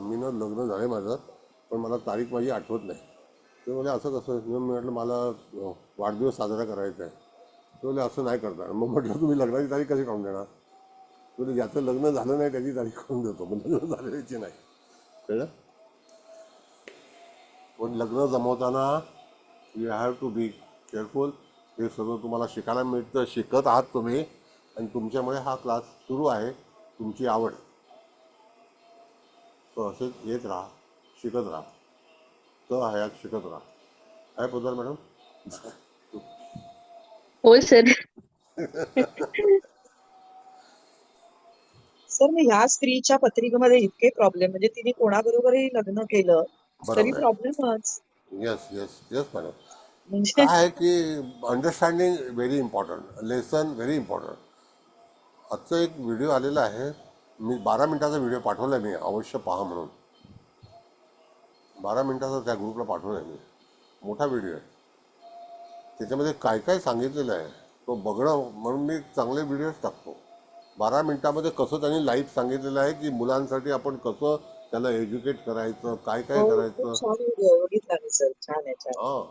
मी ना लग्न झालं आहे माझं, पण मला तारीख माझी आठवत नाही. ते म्हणजे असं कसं? मी म्हटलं मला वाढदिवस साजरा करायचा आहे. ते म्हणजे असं नाही करता. मग म्हटलं तुम्ही लग्नाची तारीख कशी काढून देणार? म्हणजे ज्याचं लग्न झालं नाही त्याची तारीख काढून देतो, पण लग्न झालेल्याची नाही. कळलं? पण लग्न जमवताना you have to be careful. हे सगळं तुम्हाला शिकायला मिळतं, शिकत आहात तुम्ही, आणि तुमच्यामुळे हा क्लास सुरू आहे. तुमची आवड, तर असेच येत राहा, शिकत राहा. तर हयात शिकत राहा. काय पोदार मॅडम? होय सर. सर मग ह्या स्त्रीच्या पत्रिकेमध्ये इतके प्रॉब्लेम, म्हणजे तिने कोणाबरोबरही लग्न केलं तरी बरोबर आहे. प्रॉब्लेमच. Yes yes yes madam. म्हणजे काय आहे की understanding very important, lesson very important. आजचा एक व्हिडिओ आलेला आहे, मी 12 मिनिटाचा व्हिडिओ पाठवला आहे, मी अवश्य पहा म्हणून. 12 मिनिटाचा त्या ग्रुपला पाठवला आहे मी. मोठा व्हिडिओ आहे, त्याच्यामध्ये काय काय सांगितलेलं आहे तो बघणं, म्हणून मी चांगले व्हिडिओज टाकतो. 12 मिनिटामध्ये कसं त्यांनी लाईफ सांगितलेलं आहे की मुलांसाठी आपण कसं त्याला एज्युकेट करायचं, काय काय हो, खूप करायचं. छान व्हिडिओ बघितला मी सर. छान आहे, छान. हां,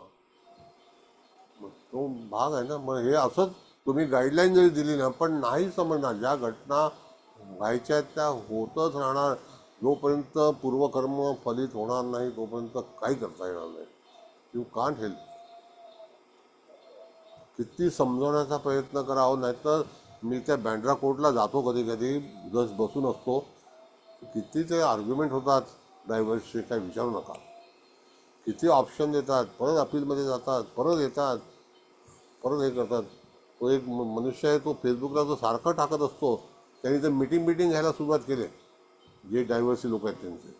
तो भाग आहे ना. मग हे असंच तुम्ही गाईडलाईन जरी दिली ना, पण नाही समजणार. ज्या घटना व्हायच्या आहेत त्या होतच राहणार. जोपर्यंत पूर्वकर्म फलित होणार नाही तोपर्यंत काही करता येणार नाही. You can't help. किती समजवण्याचा प्रयत्न करावं, नाहीतर मी त्या बँड्रा कोर्टला जातो कधी कधी, जस्ट बसून असतो, किती ते आर्ग्युमेंट होतात ड्रायव्हर्सचे, काय विचारू नका. किती ऑप्शन देतात, परत अपीलमध्ये जातात, परत येतात, परत हे करतात. तो एक मनुष्य आहे, तो फेसबुकला जो सारखं टाकत असतो, त्यांनी तर मिटिंग घ्यायला सुरुवात केली. जे डायव्हर्सी लोक आहेत त्यांचे,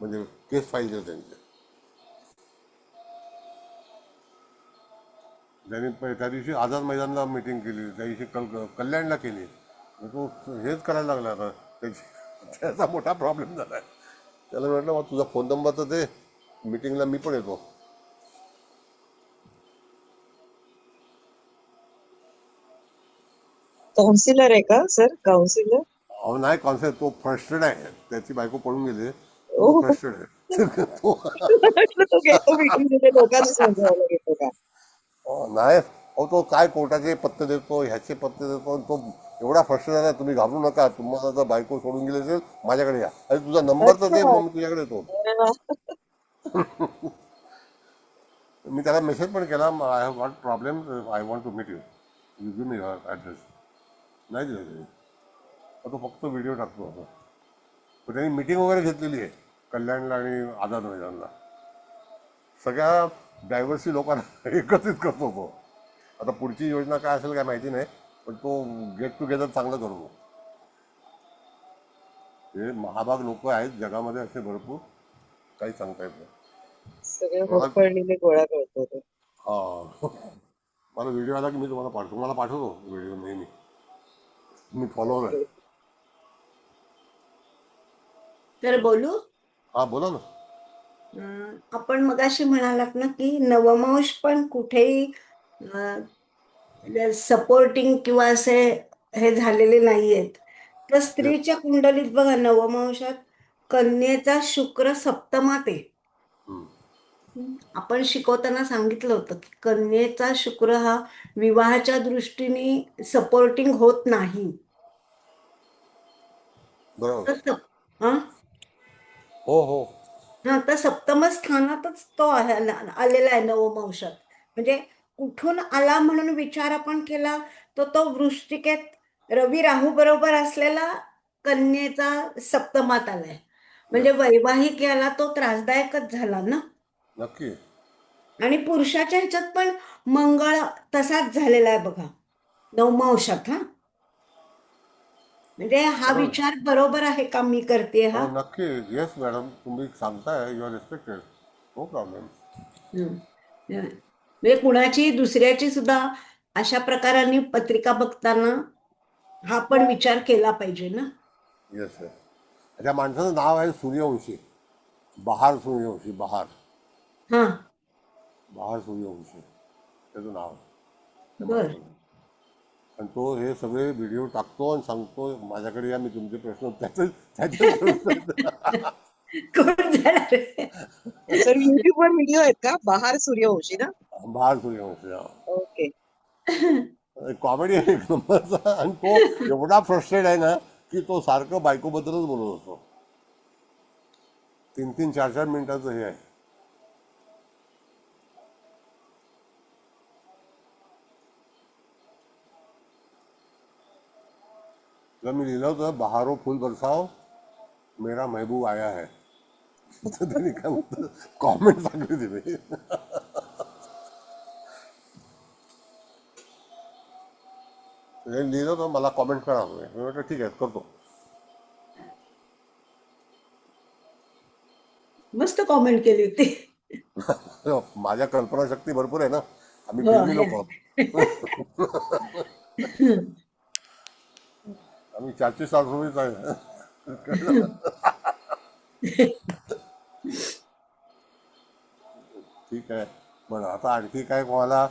म्हणजे केस फाईल केले त्यांचे. त्यांनी त्या दिवशी आझाद मैदानला मिटिंग केली, त्या दिवशी कल्याणला केली. तो हेच करायला लागला. आता त्याचा मोठा प्रॉब्लेम झाला आहे. त्याला म्हटलं मग तुझा फोन नंबर तर दे, मिटिंगला मी पण येतो. काउन्सिलर आहे का सर? काउन्सिलर? अहो नाही, कॉन्सेप्ट तो फ्रस्ट्रेट आहे. त्याची बायको पळून गेली, तो ओ. फ्रस्ट्रेट आहे. तो म्हटलं तो घेतो मीटिंग, म्हणजे लोकांना समजावलं घेतो का? नाही, अहो तो काय कोर्टाचे पत्ते देतो, ह्याचे पत्ते देतो, आणि तो एवढा फ्रस्ट्रेट आहे. तुम्ही घाबरू नका, तुम्हाला जर बायको सोडून गेली असेल माझ्याकडे या. अरे तुझा नंबर तर दे, अच्छा. मग मी तुझ्याकडे येतो. अरे वा. मी त्याला मेसेज पण केला, I have got problem, I want to meet you, you give me your address. नाही दिलं त्याने. तो फक्त व्हिडिओ टाकतो असं. पण त्यांनी मिटिंग वगैरे घेतलेली आहे कल्याणला आणि आझाद मैदानला. सगळ्या डायव्हर्सी लोकांना एकत्रित करतो तो. आता पुढची योजना काय असेल काय माहिती नाही, पण तो गेट टुगेदर चांगलं करतो. हे महाभाग लोक आहेत जगामध्ये असे भरपूर, काही सांगता येत नाही. सगळ्या मला होतपळणीने गोळा करतो तो. हा, मला व्हिडिओ आला की मी तुम्हाला पाठवतो व्हिडिओ नेहमी. मी फॉलोअर आहे. तर बोलू. हा बोला ना. आपण मगाशी म्हणालात ना की नवमांश पण कुठेही सपोर्टिंग किंवा असे हे झालेले नाहीयेत. तर स्त्रीच्या कुंडलीत बघा, नवमांशात कन्येचा शुक्र सप्तमात आहे. आपण शिकवताना सांगितलं होतं की कन्येचा शुक्र हा विवाहाच्या दृष्टीने सपोर्टिंग होत नाही. बरोबर. हा, हो हो. हा, तर सप्तम स्थानातच तो आलेला आहे नवमांशात. म्हणजे कुठून आला म्हणून विचार आपण केला तर तो वृश्चिकेत रवी राहू बरोबर असलेला कन्येचा सप्तमात आलाय. म्हणजे वैवाहिक याला तो त्रासदायकच झाला ना. नक्की. आणि पुरुषाच्या ह्याच्यात पण मंगळ तसाच झालेला आहे बघा, 9व्या अंशात. हा म्हणजे हा बरोबर. विचार बरोबर आहे का मी करते हा? हो नक्की. येस मॅडम, तुम्ही सांगताय, you are respected, no problem. हं. म्हणजे कुणाची दुसऱ्याची सुद्धा अशा प्रकाराने पत्रिका बघताना हा पण विचार केला पाहिजे ना. Yes yes. त्या माणसाचं नाव आहे सूर्यवंशी, बहार सूर्यवंशी, बहार हा बहार सूर्यवंशी त्याचं नाव आहे त्या बर माणसाचं. आणि तो हे सगळे व्हिडिओ टाकतो आणि सांगतो, माझ्याकडे या, मी तुमचे प्रश्न कोण जाणार आहे? सर युट्यूबवर व्हिडिओ आहेत का बहार सूर्यवंशी ना? बहार सूर्यवंशी. ओके. कॉमेडी आहे एक नंबरचा. आणि तो एवढा फ्रस्ट्रेट आहे ना की तो सारखं बायकोबद्दलच बोलत असतो. 3-3, 4-4 मिनिटाचं हे आहे. जर मी लिहिलं होतं बहारो फुल बरसाव मेरा महबूब आया है, तर त्यांनी काय म्हणतं कॉमेंट सांगली तिने. लिहिलं होतं, मला कॉमेंट करा. मी म्हटलं ठीक आहे करतो. मस्त कॉमेंट केली होती. माझ्या कल्पनाशक्ती भरपूर आहे ना, आम्ही हो, फिल्मी आहे. लोक आहोत. आम्ही 400 साल रुपयेच आहे. ठीक आहे. बरं, आता आणखी काय कोणाला,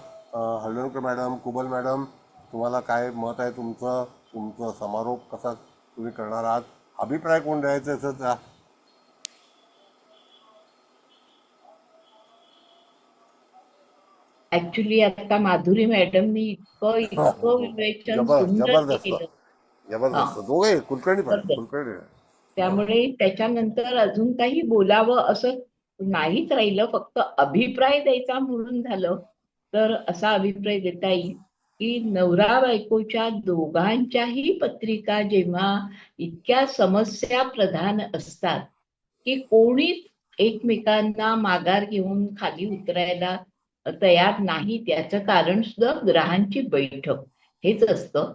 हळदणकर मॅडम, कुबल मॅडम, तुम्हाला काय मत आहे तुमचं? तुमचं समारोप कसा तुम्ही करणार आहात? अभिप्राय कोण द्यायचं याचं त्या ऍक्च्युली आता माधुरी मॅडमनी इतकं विवेचन सुंदर जबरदस्त केलं. जबरदस्त. हा दोघे कुलकर्णी पण जबरदस्त. कुलकर्णी. त्यामुळे त्याच्यानंतर अजून काही बोलावं असं नाहीच राहिलं, फक्त अभिप्राय द्यायचा म्हणून झालं तर असा अभिप्राय देता येईल की नवरा बायकोच्या दोघांच्याही पत्रिका जेव्हा इतक्या समस्या प्रधान असतात की कोणीच एकमेकांना माघार घेऊन खाली उतरायला तयार नाही, त्याचं कारण सुद्धा ग्रहांची बैठक हेच असतं.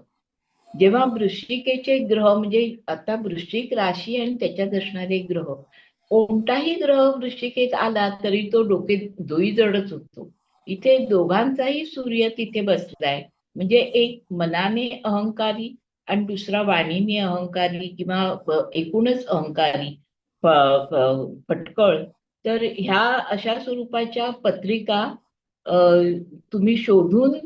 जेव्हा वृश्चिकेचे ग्रह, म्हणजे आता वृश्चिक राशी आणि त्याच्यात असणारे ग्रह, कोणताही ग्रह वृश्चिकेत आला तरी तो डोके दोई जडच होतो. इथे दोघांचाही सूर्य तिथे बसलाय, म्हणजे एक मनाने अहंकारी आणि दुसरा वाणीने अहंकारी किंवा एकूणच अहंकारी फटकळ. तर ह्या अशा स्वरूपाच्या पत्रिका तुम्ही शोधून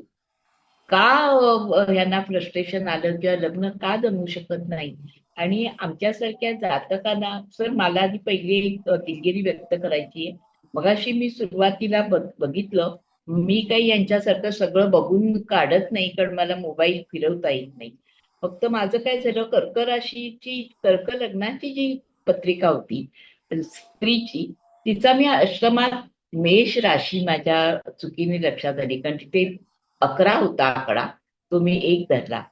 का यांना फ्रस्ट्रेशन आलं किंवा लग्न का जमू शकत नाही. आणि आमच्यासारख्या जातकांना, सर मला आधी पहिली एक दिलगिरी व्यक्त करायची आहे. मगाशी मी सुरुवातीला बघितलं, मी काही यांच्यासारखं सगळं बघून काढत नाही, कारण मला मोबाईल फिरवता येत नाही. फक्त माझं काय झालं, कर्क राशीची, कर्क लग्नाची जी पत्रिका होती स्त्रीची, तिचा मी आश्रमात मेष राशी माझ्या चुकीने लक्षात आली, कारण तिथे 11 होता आकडा, तो मी 1 धरला.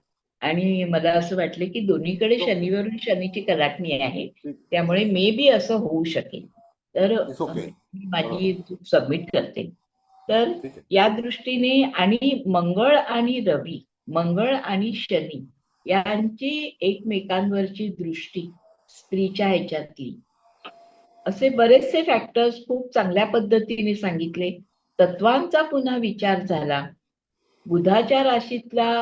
आणि मला असं वाटलं की दोन्हीकडे शनीवरून शनीची कलाटणी आहे, त्यामुळे मे बी असं होऊ शकेल. तर मी माझी चूक सबमिट करते. तर या दृष्टीने, आणि मंगळ आणि रवी, मंगळ आणि शनी यांची एकमेकांवरची दृष्टी स्त्रीच्या ह्याच्यातली, असे बरेचसे फॅक्टर्स खूप चांगल्या पद्धतीने सांगितले. तत्वांचा पुन्हा विचार झाला. बुधाच्या राशीतला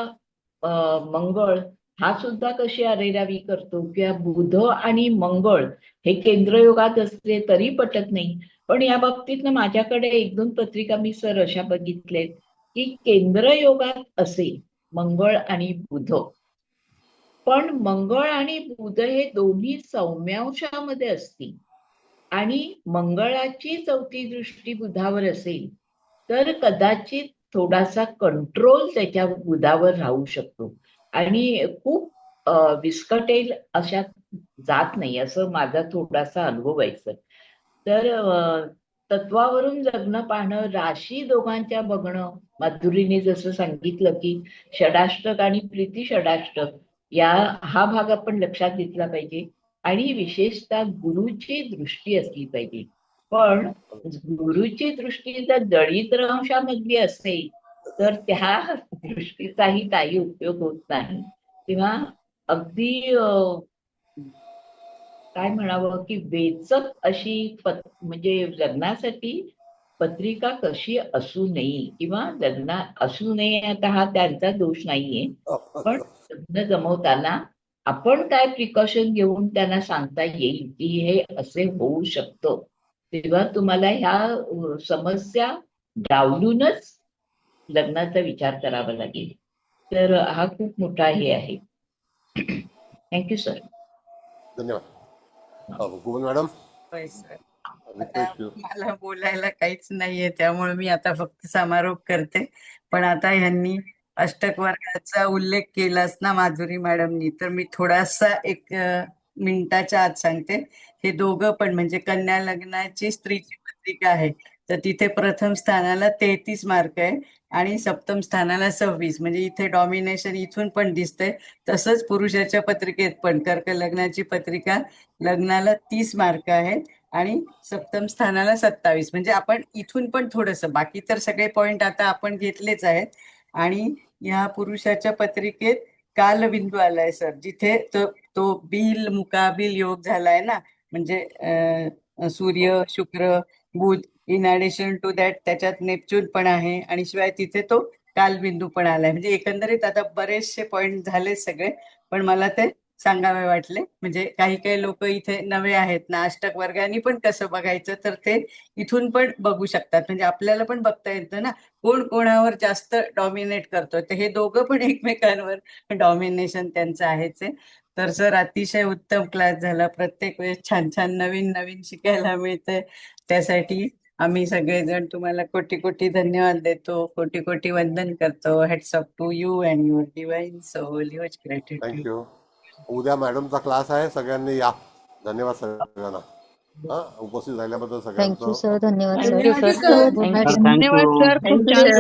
मंगळ हा सुद्धा कशी अरेरावी करतो, किंवा बुध आणि मंगळ हे केंद्रयोगात असले तरी पटत नाही. पण या बाबतीत ना माझ्याकडे 1-2 पत्रिका मी सर अशा बघितलेत की केंद्रयोगात असेल मंगळ आणि बुध, पण मंगळ आणि बुध हे दोन्ही सौम्यांशामध्ये असतील आणि मंगळाची 4थी दृष्टी बुधावर असेल तर कदाचित थोडासा कंट्रोल त्याच्या बुधावर राहू शकतो आणि खूप विस्कटेल अशा जात नाही, असं माझा थोडासा अनुभव आहे सर. तर तत्वावरून लग्न पाहणं, राशी दोघांच्या बघणं, माधुरीने जसं सांगितलं की षडाष्टक आणि प्रीती षडाष्टक हा भाग आपण लक्षात घेतला पाहिजे. आणि विशेषतः गुरुची दृष्टी असली पाहिजे. पण गुरुची दृष्टी जर दळित अंशामधली असेल तर त्या दृष्टीचाही काही उपयोग होत नाही. तेव्हा अगदी काय म्हणावं की वेचक अशी म्हणजे लग्नासाठी पत्रिका कशी असू नये किंवा लग्न असू नये, आता हा त्यांचा दोष नाहीये, पण लग्न जमवताना आपण काय प्रिकॉशन घेऊन त्यांना सांगता येईल की हे असे होऊ शकतं, तेव्हा तुम्हाला ह्या समस्या डावलूनच लग्नाचा विचार करावा लागेल. तर हा खूप मोठा हे आहे. Thank you sir. धन्यवाद. गोविंद मॅडम. होय सर. आता मला बोलायला काहीच नाहीये, त्यामुळे मी आता फक्त समारोप करते. पण आता ह्यांनी अष्टक वर्गाचा उल्लेख केलाच ना माधुरी मॅडमनी, तर मी थोडासा एक मिनिटाच्या आत सांगते. हे दोघं पण म्हणजे कन्या लग्नाची स्त्रीची पत्रिका आहे, तर तिथे प्रथम स्थानाला 33 मार्क आहे आणि सप्तम स्थानाला 26. म्हणजे इथे डॉमिनेशन इथून पण दिसतंय. तसंच पुरुषाच्या पत्रिकेत पण कर्क लग्नाची पत्रिका लग्नाला 30 मार्क आहेत आणि सप्तम स्थानाला 27. म्हणजे आपण इथून पण थोडंसं, बाकी तर सगळे पॉइंट आता आपण घेतलेच आहेत. आणि ह्या पुरुषाच्या पत्रिकेत कालबिंदू आलाय सर, जिथे तो बिल मुकाबिल योग झालाय ना, म्हणजे सूर्य शुक्र बुध इन ॲडिशन टू दॅट त्याच्यात नेपच्यून पण आहे आणि शिवाय तिथे तो कालबिंदू पण आलाय. म्हणजे एकंदरीत आता बरेचसे पॉइंट झाले सगळे, पण मला ते सांगावे वाटले. म्हणजे काही काही लोक इथे नवे आहेत ना, अष्टक वर्गाने पण कसं बघायचं तर ते इथून पण बघू शकतात. म्हणजे आपल्याला पण बघता येतं ना कोण कोणावर जास्त डॉमिनेट करतोय. तर हे दोघं पण एकमेकांवर डॉमिनेशन त्यांचं आहेच आहे. तर सर अतिशय उत्तम क्लास झाला. प्रत्येक वेळेस छान छान नवीन नवीन शिकायला मिळतंय. त्यासाठी आम्ही सगळेजण तुम्हाला कोटी कोटी धन्यवाद देतो, कोटी कोटी वंदन करतो. Heads up to you and your divine soul. Huge gratitude. Thank you. उद्या मॅडमचा क्लास आहे, सगळ्यांनी या. धन्यवाद सगळ्यांना उपस्थित झाल्याबद्दल थँक्यू सगळ्यांचं. सर. धन्यवाद sir. Thank you sir. Good night. धन्यवाद सर. खूप छान